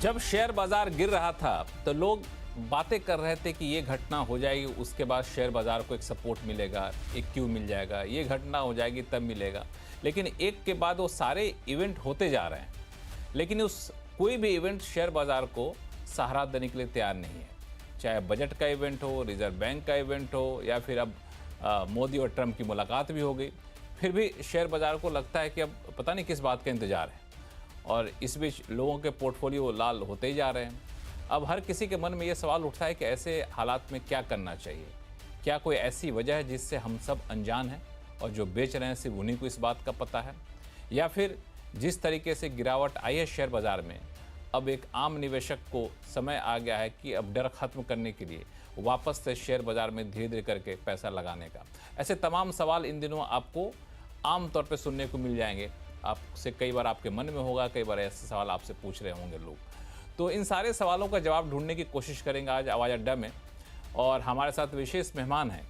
जब शेयर बाजार गिर रहा था तो लोग बातें कर रहे थे कि ये घटना हो जाएगी, उसके बाद शेयर बाजार को एक सपोर्ट मिलेगा, एक क्यू मिल जाएगा, ये घटना हो जाएगी तब मिलेगा। लेकिन एक के बाद वो सारे इवेंट होते जा रहे हैं, लेकिन उस कोई भी इवेंट शेयर बाजार को सहारा देने के लिए तैयार नहीं है। चाहे बजट का इवेंट हो, रिजर्व बैंक का इवेंट हो, या फिर अब मोदी और ट्रंप की मुलाकात भी हो गई, फिर भी शेयर बाजार को लगता है कि अब पता नहीं किस बात का इंतजार है। और इस बीच लोगों के पोर्टफोलियो लाल होते ही जा रहे हैं। अब हर किसी के मन में ये सवाल उठता है कि ऐसे हालात में क्या करना चाहिए। क्या कोई ऐसी वजह है जिससे हम सब अनजान हैं और जो बेच रहे हैं सिर्फ उन्हीं को इस बात का पता है, या फिर जिस तरीके से गिरावट आई है शेयर बाजार में, अब एक आम निवेशक को समय आ गया है कि अब डर खत्म करने के लिए वापस से शेयर बाजार में धीरे धीरे करके पैसा लगाने का। ऐसे तमाम सवाल इन दिनों आपको आम तौर पे सुनने को मिल जाएंगे। आपसे कई बार आपके मन में होगा, कई बार ऐसे सवाल आपसे पूछ रहे होंगे लोग। तो इन सारे सवालों का जवाब ढूंढने की कोशिश करेंगे आज आवाज़ अड्डा में। और हमारे साथ विशेष मेहमान हैं।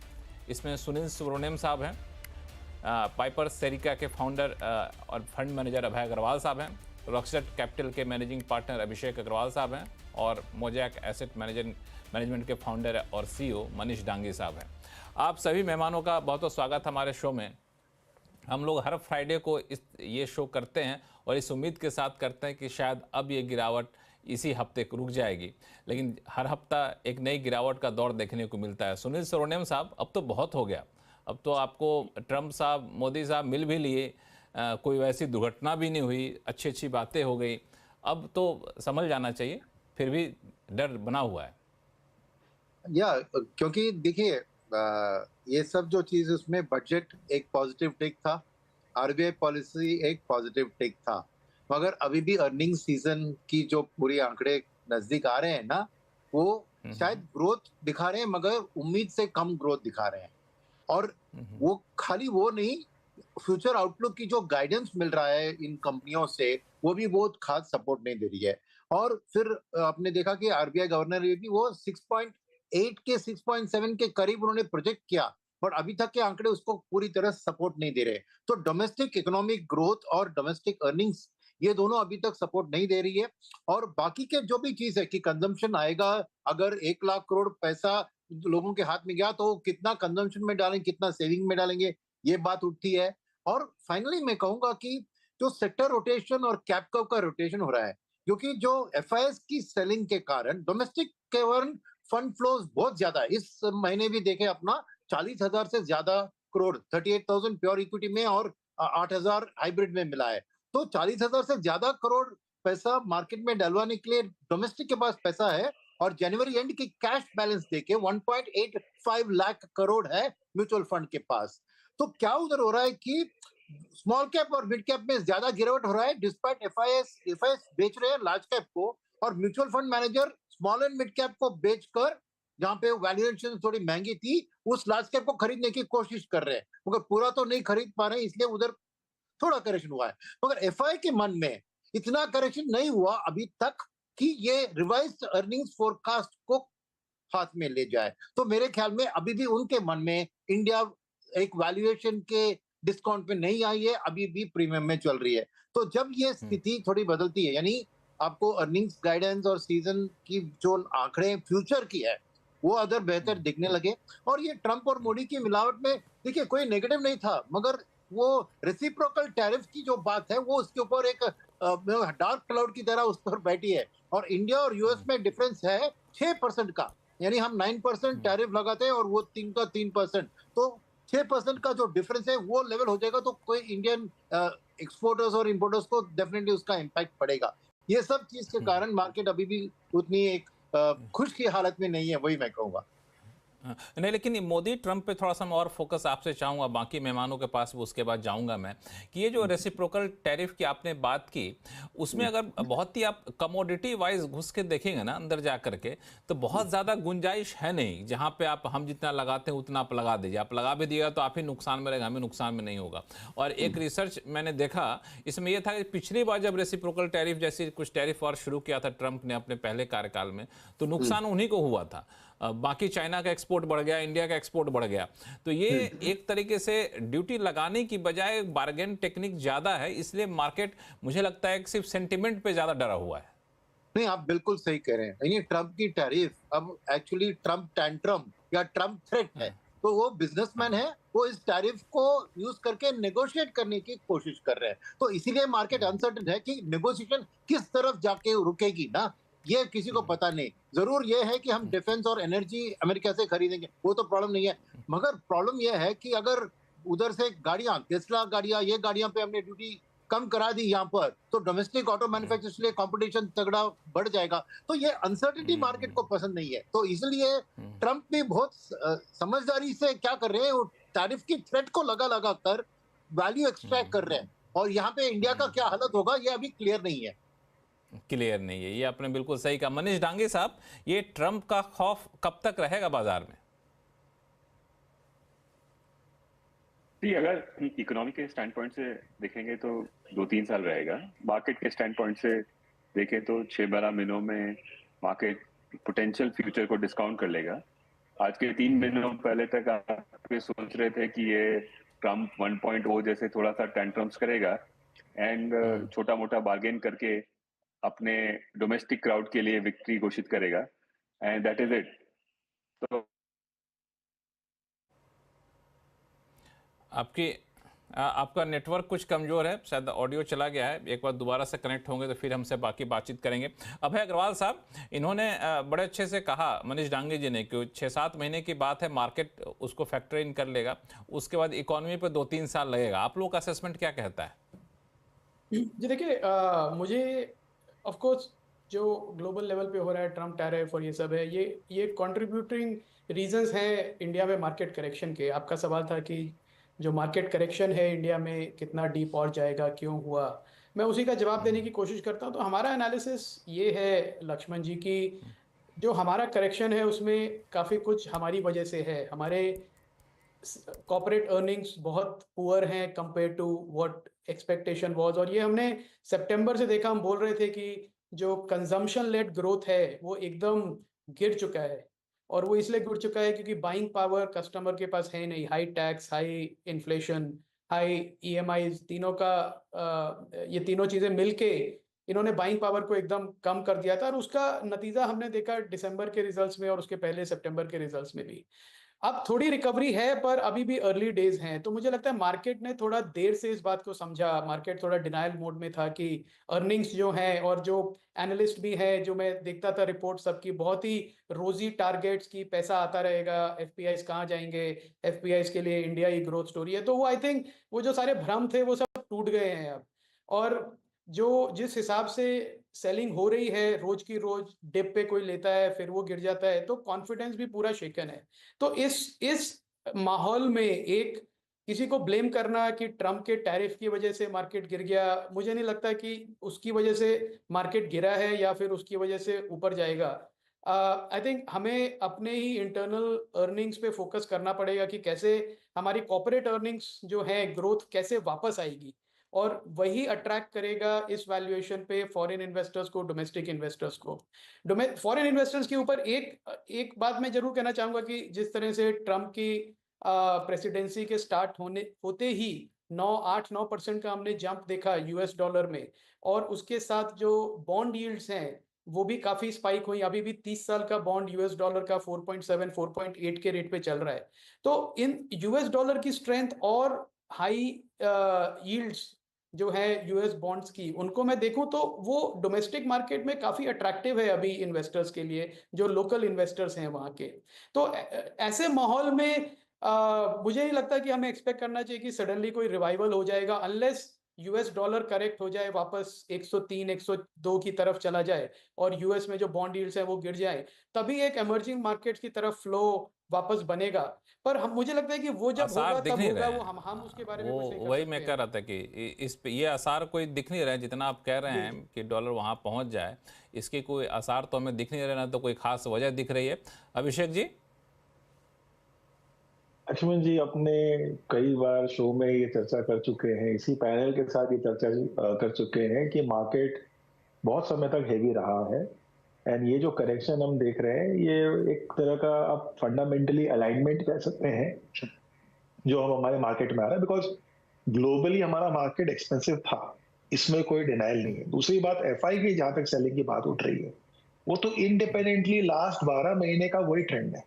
इसमें सुनील सुब्रमण्यम साहब हैं, पाइपर सेरिका के फाउंडर और फंड मैनेजर अभय अग्रवाल साहब हैं, रॉकस्टार कैपिटल के मैनेजिंग पार्टनर अभिषेक अग्रवाल साहब हैं, और मोजैक एसेट मैनेजमेंट के फाउंडर और सीईओ मनीष डांगी साहब हैं। आप सभी मेहमानों का बहुत बहुत स्वागत हमारे शो में। हम लोग हर फ्राइडे को ये शो करते हैं और इस उम्मीद के साथ करते हैं कि शायद अब ये गिरावट इसी हफ्ते रुक जाएगी, लेकिन हर हफ्ता एक नई गिरावट का दौर देखने को मिलता है। सुनील सुब्रमण्यम साहब, अब तो बहुत हो गया। अब तो आपको ट्रंप साहब, मोदी साहब मिल भी लिए, कोई वैसी दुर्घटना भी नहीं हुई, अच्छी अच्छी बातें हो गई। अब तो समझ जाना चाहिए, फिर भी डर बना हुआ है। क्योंकि देखिए, ये सब जो चीज, उसमें बजट एक पॉजिटिव टिक था, आरबीआई पॉलिसी एक पॉजिटिव टिक था, मगर अभी भी अर्निंग सीजन की जो पूरी आंकड़े नजदीक आ रहे हैं ना, वो शायद ग्रोथ दिखा रहे हैं, मगर उम्मीद से कम ग्रोथ दिखा रहे हैं। और वो खाली वो नहीं, फ्यूचर आउटलुक की जो गाइडेंस मिल रहा है इन कंपनियों से, वो भी बहुत खास सपोर्ट नहीं दे रही है। और फिर आपने देखा कि आरबीआई गवर्नर भी वो 6.8 के 6.7 के करीब उन्होंने प्रोजेक्ट किया, बट अभी तक के आंकड़े उसको पूरी तरह सपोर्ट नहीं दे रहे। तो डोमेस्टिक इकोनॉमिक ग्रोथ और डोमेस्टिक अर्निंग्स, ये दोनों अभी तक सपोर्ट नहीं दे रही है। और बाकी के जो भी चीज है कि कंजम्पशन आएगा, अगर 1 लाख करोड़ पैसा लोगों के हाथ में गया तो कितना कंजम्पशन में डालेंगे, कितना सेविंग में डालेंगे, ये बात उठती है। और फाइनली मैं कहूंगा कि जो सेक्टर रोटेशन और कैप कर्व का रोटेशन हो रहा है, क्योंकि जो एफआईएस की सेलिंग के कारण डोमेस्टिक के फंड फ्लोज बहुत ज्यादा है। इस महीने भी देखे अपना 40,000 से ज्यादा करोड़, 38,000 प्योर इक्विटी में और 8,000 हाइब्रिड में मिला है। तो 40,000 से ज्यादा करोड़ पैसा मार्केट में डलवाने के लिए डोमेस्टिक के पास पैसा है। और जनवरी एंड की कैश बैलेंस देके 1.85 लाख करोड़ है म्यूचुअल फंड के पास। तो क्या उधर हो रहा है कि स्मॉल कैप और मिड कैप में ज्यादा गिरावट हो रहा है, डिस्पाइट एफआईएस बेच रहे हैं लार्ज कैप को, और mutual fund manager small and mid cap को बेचकर, जहां पे वैल्यूएशन थोड़ी महंगी थी, उस लार्ज कैप को खरीदने की कोशिश कर रहे हैं, मगर पूरा तो नहीं खरीद पा रहे हैं, इसलिए उधर थोड़ा करेक्शन हुआ है। मगर एफआई के मन में इतना करेक्शन नहीं हुआ अभी तक कि ये रिवाइज्ड अर्निंग्स फोरकास्ट को हाथ में ले जाए। तो मेरे ख्याल में अभी भी उनके मन में इंडिया एक वैल्यूएशन के डिस्काउंट पे नहीं आई है, अभी भी प्रीमियम में चल रही है। तो जब ये स्थिति थोड़ी बदलती है, यानी आपको अर्निंग्स गाइडेंस और सीजन की जो आंकड़े फ्यूचर की है वो अदर बेहतर दिखने लगे, और ये ट्रंप और मोदी की मिलावट में देखिए कोई नेगेटिव नहीं था, मगर वो रेसिप्रोकल टैरिफ की जो बात है वो उसके ऊपर एक डार्क क्लाउड की तरह उस पर बैठी है। और इंडिया और यूएस में डिफरेंस है 6% का, यानी हम 9% टैरिफ लगाते हैं और वो 3% तो 6% का जो डिफरेंस है वो लेवल हो जाएगा, तो कोई इंडियन एक्सपोर्टर्स और इंपोर्टर्स को डेफिनेटली उसका इम्पैक्ट पड़ेगा। ये सब चीज के कारण मार्केट अभी भी उतनी एक खुश की हालत में नहीं है, वही मैं कहूंगा। नहीं, लेकिन मोदी ट्रंप पे थोड़ा सा मैं और फोकस आपसे चाहूँगा, बाकी मेहमानों के पास भी उसके बाद जाऊँगा मैं, कि ये जो रेसिप्रोकल टैरिफ की आपने बात की, उसमें अगर बहुत ही आप कमोडिटी वाइज घुस के देखेंगे ना अंदर जा करके, तो बहुत ज़्यादा गुंजाइश है नहीं जहाँ पे आप हम जितना लगाते हैं उतना आप लगा दीजिए। आप लगा भी दिएगा तो आप ही नुकसान में रहेगा, हमें नुकसान में नहीं होगा। और एक रिसर्च मैंने देखा, इसमें यह था कि पिछली बार जब रेसिप्रोकल टैरिफ जैसी कुछ टैरिफ और शुरू किया था ट्रंप ने अपने पहले कार्यकाल में, तो नुकसान उन्हीं को हुआ था। बाकी चाइना का एक्सपोर्ट बढ़ गया, इंडिया का एक्सपोर्ट बढ़ गया। तो ये एक तरीके से ड्यूटी लगाने की बजाय बार्गेन टेक्निक ज़्यादा है, इसलिए मार्केट मुझे लगता है कि सिर्फ सेंटिमेंट पे ज़्यादा डरा हुआ है। नहीं, आप बिल्कुल सही कह रहे हैं। ये ट्रम्प की टैरिफ अब एक्चुअली ट्रम्प टैंट्रम या ट्रम्प थ्रेट है। हाँ, तो वो बिजनेसमैन हाँ, है, वो इस टैरिफ को यूज करके नेगोशिएट करने की कोशिश कर रहे हैं। तो इसीलिए मार्केट अनसर्टेन है कि नेगोशिएशन किस तरफ जाके रुकेगी ना, ये किसी को पता नहीं। जरूर ये है कि हम डिफेंस और एनर्जी अमेरिका से खरीदेंगे, वो तो प्रॉब्लम नहीं है। मगर प्रॉब्लम ये है कि अगर उधर से गाड़ियां, टेस्ला गाड़ियां, ये गाड़ियां पे हमने ड्यूटी कम करा दी यहाँ पर, तो डोमेस्टिक ऑटो मैन्युफैक्चरर्स के लिए कंपटीशन तगड़ा बढ़ जाएगा। तो ये अनसर्टेनिटी मार्केट को पसंद नहीं है। तो इसलिए ट्रम्प भी बहुत समझदारी से क्या कर रहे हैं, वो टैरिफ की थ्रेट को लगा लगा कर वैल्यू एक्सट्रैक्ट कर रहे हैं। और यहाँ पे इंडिया का क्या हालत होगा ये अभी क्लियर नहीं है। क्लियर नहीं है, ये आपने बिल्कुल सही कहा। मनीष डांगे साहब, ये ट्रंप का खौफ कब तक रहेगा बाजार में? जी, अगर इकोनॉमी के स्टैंड पॉइंट से देखेंगे तो 2-3 साल रहेगा। मार्केट के स्टैंड पॉइंट से देखें तो 6-12 महीनों में मार्केट पोटेंशियल फ्यूचर को डिस्काउंट कर लेगा। आज के 3 महीनों पहले तक आप ये सोच रहे थे कि ये ट्रम्प 1.0 जैसे थोड़ा सा टेंट्रम्स करेगा एंड छोटा मोटा बार्गेन करके अपने डोमेस्टिक क्राउड के लिए विक्ट्री घोषित करेगा एंड दैट इज इट। तो आपका नेटवर्क कुछ कमज़ोर है, शायद ऑडियो चला गया है। एक बार दोबारा से कनेक्ट होंगे तो फिर हमसे बाकी बातचीत करेंगे। अभय अग्रवाल साहब, इन्होंने बड़े अच्छे से कहा मनीष डांगे जी ने कि 6-7 महीने की बात है, मार्केट उसको फैक्टर इन कर लेगा, उसके बाद इकोनॉमी पर 2-3 साल लगेगा। आप लोग का असेसमेंट क्या कहता है? जी देखिए, मुझे ऑफ कोर्स जो ग्लोबल लेवल पे हो रहा है ट्रम्प टैरिफ और ये सब है, ये कंट्रीब्यूटिंग रीजंस हैं इंडिया में मार्केट करेक्शन के। आपका सवाल था कि जो मार्केट करेक्शन है इंडिया में कितना डीप और जाएगा, क्यों हुआ, मैं उसी का जवाब देने की कोशिश करता हूँ। तो हमारा एनालिसिस ये है लक्ष्मण जी की, जो हमारा करेक्शन है उसमें काफ़ी कुछ हमारी वजह से है। हमारे कॉर्पोरेट अर्निंग्स बहुत पुअर हैं compare to what expectation was, और ये हमने सितंबर से देखा। हम बोल रहे थे कि जो कंजम्पशन लेड ग्रोथ है वो एकदम गिर चुका है, और वो इसलिए गिर चुका है क्योंकि बाइंग पावर कस्टमर के पास है नहीं। High tax, high inflation, high EMIs, तीनों का ये तीनों चीज़ें मिलके इन्होंने बाइंग पावर को एकदम कम कर दिया था, और उसका नतीजा हमने देखा दिसंबर के रिजल्ट्स में और उसके पहले सितंबर के रिजल्ट्स में भी। अब थोड़ी रिकवरी है पर अभी भी अर्ली डेज हैं। तो मुझे लगता है मार्केट ने थोड़ा देर से इस बात को समझा। मार्केट थोड़ा डिनायल मोड में था कि अर्निंग्स जो हैं, और जो एनालिस्ट भी हैं, जो मैं देखता था रिपोर्ट सबकी बहुत ही रोजी टारगेट्स की, पैसा आता रहेगा, एफपीआईज कहाँ जाएंगे, एफपीआईज के लिए इंडिया ही ग्रोथ स्टोरी है। तो वो आई थिंक वो जो सारे भ्रम थे वो सब टूट गए हैं अब। और जो जिस हिसाब से सेलिंग हो रही है, रोज की रोज डिप पे कोई लेता है फिर वो गिर जाता है, तो कॉन्फिडेंस भी पूरा शेकन है। तो इस माहौल में एक किसी को ब्लेम करना कि ट्रम्प के टैरिफ की वजह से मार्केट गिर गया, मुझे नहीं लगता कि उसकी वजह से मार्केट गिरा है या फिर उसकी वजह से ऊपर जाएगा। आई थिंक हमें अपने ही इंटरनल अर्निंग्स पे फोकस करना पड़ेगा कि कैसे हमारी कॉर्पोरेट अर्निंग्स जो है ग्रोथ कैसे वापस आएगी, और वही अट्रैक्ट करेगा इस वैल्यूएशन पे फॉरेन इन्वेस्टर्स को, डोमेस्टिक इन्वेस्टर्स को। फॉरेन इन्वेस्टर्स के ऊपर एक बात मैं जरूर कहना चाहूंगा कि जिस तरह से ट्रम्प की प्रेसिडेंसी के स्टार्ट होते ही 8-9% का हमने जंप देखा यूएस डॉलर में, और उसके साथ जो बॉन्ड यील्ड्स हैं वो भी काफी स्पाइक हुई। अभी भी 30 साल का बॉन्ड यूएस डॉलर का 4.7-4.8 के रेट पे चल रहा है। तो इन यूएस डॉलर की स्ट्रेंथ और हाई यील्ड्स जो है यूएस बॉन्ड्स की, उनको मैं देखूं तो वो डोमेस्टिक मार्केट में काफी अट्रैक्टिव है अभी इन्वेस्टर्स के लिए, जो लोकल इन्वेस्टर्स हैं वहां के। तो ऐसे माहौल में मुझे नहीं लगता कि हमें एक्सपेक्ट करना चाहिए कि सडनली कोई रिवाइवल हो जाएगा, अनलेस यूएस डॉलर करेक्ट हो जाए, वापस 103-102 की तरफ चला जाए और यूएस में जो बॉन्ड यील्ड्स हैं वो गिर जाए, तभी एक इमर्जिंग मार्केट्स की तरफ फ्लो वापस बनेगा। पर हम मुझे लगता है कि वो जब आसार होगा दिख तब नहीं होगा, रहे वो हैं। हम उसके बारे में वो कुछ नहीं कर वही सकते मैं हैं। कह रहा था कि इस पे ये आसार कोई दिख नहीं रहे हैं, जितना आप कह रहे हैं बिल्कुल। कि डॉलर वहां पहुंच जाए, इसके कोई आसार तो हमें दिख नहीं रहे, ना तो कोई खास वजह दिख रही है। अभिषेक जी? लक्ष्मण जी अपने कई बार शो में ये चर्चा कर चुके हैं, इसी पैनल के साथ ये चर्चा कर चुके हैं कि मार्केट बहुत समय तक हेवी रहा है, एंड ये जो करेक्शन हम देख रहे हैं ये एक तरह का आप फंडामेंटली अलाइनमेंट कह सकते हैं जो हम हमारे मार्केट में आ रहा है, बिकॉज ग्लोबली हमारा मार्केट एक्सपेंसिव था इसमें कोई डिनाइल नहीं है। दूसरी बात एफआई की जहां तक सेलिंग की बात उठ रही है, वो तो इंडिपेंडेंटली लास्ट 12 महीने का वही ट्रेंड है।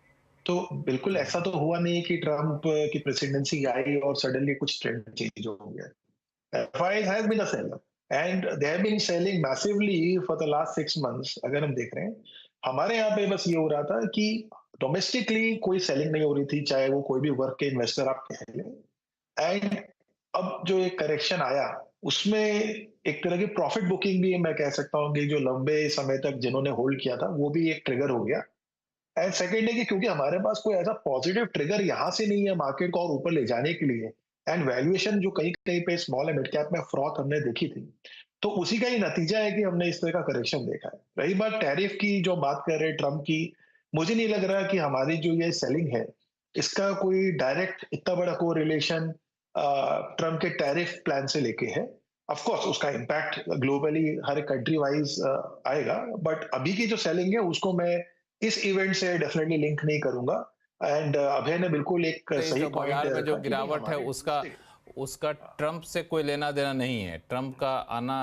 तो बिल्कुल ऐसा तो हुआ नहीं कि ट्रम्प की प्रेसिडेंसी आई और सडनली कुछ ट्रेंड चेंज हो गया। FIs has been a seller and they have been selling massively for the last 6 months। अगर हम देख रहे हैं, हमारे यहाँ पे बस ये हो रहा था कि डोमेस्टिकली कोई सेलिंग नहीं हो रही थी, चाहे वो कोई भी वर्क के इन्वेस्टर आप कह लें। एंड अब जो एक करेक्शन आया, उसमें एक तरह की प्रॉफिट बुकिंग भी मैं कह सकता हूँ कि जो लंबे समय तक जिन्होंने होल्ड किया था, वो भी एक ट्रिगर हो गया। एंड सेकेंड है कि क्योंकि हमारे पास कोई ऐसा पॉजिटिव ट्रिगर यहाँ से नहीं है मार्केट को और ऊपर ले जाने के लिए, एंड वैल्यूएशन जो कहीं कहीं पे स्मॉल एंड मिड कैप में फ्रॉथ हमने देखी थी, तो उसी का ही नतीजा है कि हमने इस तरह का करेक्शन देखा है। रही बात टैरिफ की जो बात कर रहे हैं ट्रम्प की, मुझे नहीं लग रहा कि हमारी जो ये सेलिंग है, इसका कोई डायरेक्ट इतना बड़ा कोरिलेशन ट्रम्प के टैरिफ प्लान से लेके है। ऑफ कोर्स उसका इम्पैक्ट ग्लोबली हर कंट्री वाइज आएगा, बट अभी की जो सेलिंग है उसको मैं इस इवेंट से डेफिनेटली लिंक नहीं करूंगा। एंड अभय ने बिल्कुल एक सही तो बाजार में जो गिरावट है पॉइंट उसका ट्रम्प से कोई लेना देना नहीं है। ट्रम्प का आना,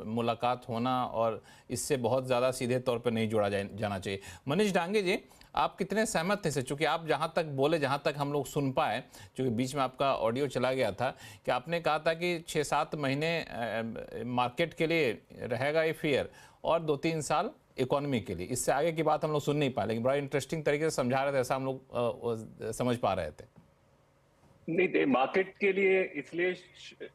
मुलाकात होना और इससे बहुत ज़्यादा सीधे तौर पर नहीं जोड़ा जाना चाहिए। मनीष डांगे जी, आप कितने सहमत थे? चूँकि आप जहाँ तक बोले, जहाँ तक हम लोग सुन पाए, चूँकि बीच में आपका ऑडियो चला गया था, कि आपने कहा था कि 6-7 महीने मार्केट के लिए रहेगा ये फियर और 2-3 साल इकोनॉमी के लिए। इससे आगे की बात हम लोग सुन नहीं पाए, लेकिन बड़ा इंटरेस्टिंग तरीके से समझा रहे थे, ऐसा हम लोग समझ पा रहे थे। नहीं, मार्केट के लिए इसलिए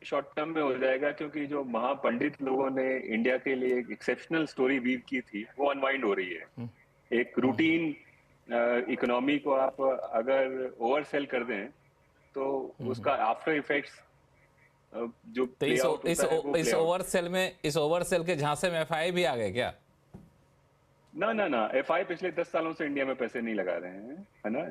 शॉर्ट टर्म में हो जाएगा क्योंकि जो महापंडित लोगों ने इंडिया के लिए एक एक्सेप्शनल स्टोरी वीव की थी, वो अनवाइंड हो रही है। एक रूटीन इकोनॉमी को आप अगर ओवर सेल कर दें तो उसका आफ्टर इफेक्ट्स जो तो इस ओवर सेल के झांसे में एफआई भी आ गए क्या? ना, एफआई पिछले 10 सालों से इंडिया में पैसे नहीं लगा रहे हैं, है ना।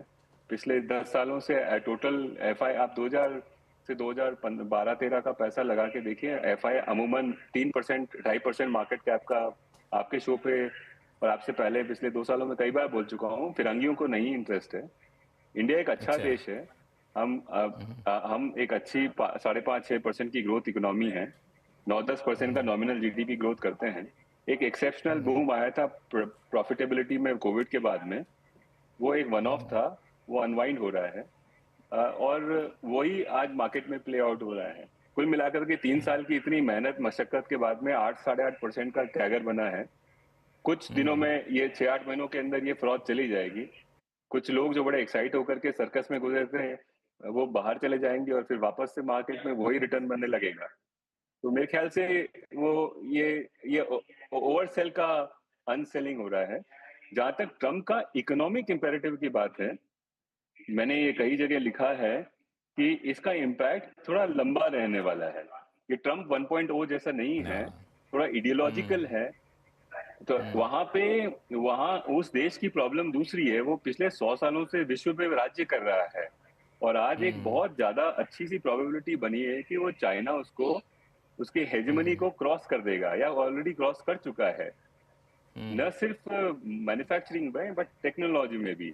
पिछले 10 सालों से टोटल एफआई आप 2000 से 2012-13 का पैसा लगा के देखिए, एफआई अमूमन 3%, 2.5% मार्केट कैप का आपके शो पे और आपसे पहले पिछले 2 सालों में कई बार बोल चुका हूँ, फिरंगियों को नहीं इंटरेस्ट है। इंडिया एक अच्छा देश है, हम एक अच्छी 5.5-6% की ग्रोथ इकोनॉमी है, 9-10% का नॉमिनल जीडीपी ग्रोथ करते हैं। एक एक्सेप्शनल बूम आया था प्रॉफिटेबिलिटी में कोविड के बाद में, वो एक वन ऑफ था, वो अनवाइंड हो रहा है और वही आज मार्केट में प्ले आउट हो रहा है। कुल मिलाकर के 3 साल की इतनी मेहनत मशक्कत के बाद में 8-8.5% का कैगर बना है। कुछ दिनों में ये 6-8 महीनों के अंदर ये फ्रॉड चली जाएगी। कुछ लोग जो बड़े एक्साइट होकर के सर्कस में गुजरते हैं, वो बाहर चले जाएंगे और फिर वापस से मार्केट में वही रिटर्न बनने लगेगा। तो मेरे ख्याल से वो ये ओवर सेल का अनसेलिंग हो रहा है। जहां तक ट्रम्प का इकोनॉमिक इंपेरेटिव की बात है, मैंने ये कई जगह लिखा है कि इसका इम्पैक्ट थोड़ा लंबा रहने वाला है। ये ट्रम्प 1.0 जैसा नहीं है, थोड़ा आइडियोलॉजिकल है। तो वहां उस देश की प्रॉब्लम दूसरी है, वो पिछले 100 सालों से विश्व पे राज्य कर रहा है और आज एक बहुत ज्यादा अच्छी सी प्रोबेबिलिटी बनी है कि वो चाइना उसकी हेजेमनी को क्रॉस कर देगा या ऑलरेडी क्रॉस कर चुका है। न सिर्फ मैन्युफैक्चरिंग में बट टेक्नोलॉजी में भी।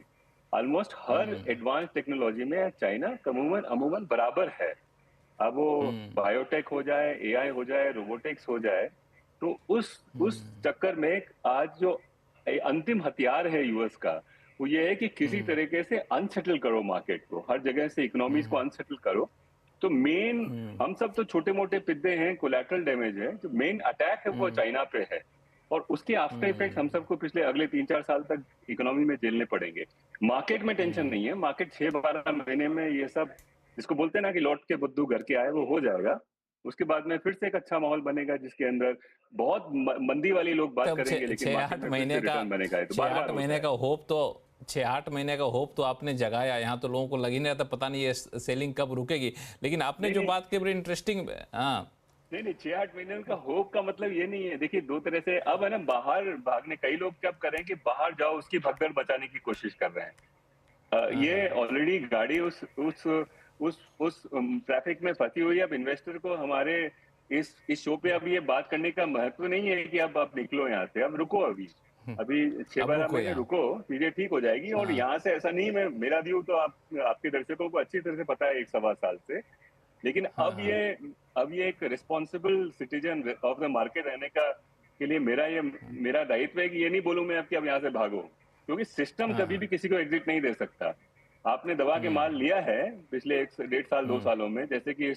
ऑलमोस्ट हर एडवांस टेक्नोलॉजी में चाइना अमूमन बराबर है। अब वो बायोटेक हो जाए, एआई हो जाए, रोबोटिक्स हो जाए, तो उस चक्कर में आज जो अंतिम हथियार है यूएस का, वो ये है कि किसी तरीके से अनसेटल करो मार्केट को, हर जगह से इकोनॉमीज को अनसेटल करो। तो मेन हम सब तो छोटे मोटे पिद्दे हैं, कोलैटरल डैमेज है, जो मेन अटैक है वो चाइना पे है और उसके आफ्टर इफेक्ट हम सबको पिछले अगले 3-4 साल तक इकोनॉमी में झेलने पड़ेंगे। मार्केट में टेंशन नहीं है, मार्केट 6-12 महीने में ये सब, जिसको बोलते हैं ना कि लौट के बुद्धू घर के आए, वो हो जाएगा। उसके बाद में फिर से एक अच्छा माहौल बनेगा जिसके अंदर बहुत मंदी वाली लोग बात करेंगे, लेकिन 6-8 महीने का बनेगा। 6-8 महीने का होप तो 6-8 महीने का होप तो आपने जगाया। यहाँ तो लोगों को लग ही नहीं रहा था, पता नहीं ये सेलिंग कब रुकेगी। लेकिन आपने जो बात की बड़ी इंटरेस्टिंग। हाँ, नहीं, 6-8 महीने का होप का मतलब ये नहीं है। देखिए, दो तरह से अब है ना, बाहर भागने, कई लोग क्या कर रहे हैं कि बाहर जाओ, उसकी भगदड़ बचाने की कोशिश कर रहे हैं। ये ऑलरेडी गाड़ी उस ट्रैफिक में फंसी हुई है। अब इन्वेस्टर को हमारे इस शो पे अब ये बात करने का महत्व नहीं है कि अब आप निकलो यहाँ से, अब रुको, अभी 6-12 महीने रुको, चीजें ठीक हो जाएगी। और यहाँ से ऐसा नहीं, मेरा व्यू तो आपके दर्शकों को अच्छी तरह से पता है 1-1.25 साल से, लेकिन हाँ अब हाँ ये एक responsible citizen of the market रहने का के लिए मेरा दायित्व है कि ये नहीं बोलूं मैं अब कि अब यहाँ से भागो, क्योंकि सिस्टम हाँ कभी हाँ भी किसी को एग्जिट नहीं दे सकता। आपने दबा के माल लिया है पिछले 1.5 साल 2 हम्म सालों में, जैसे कि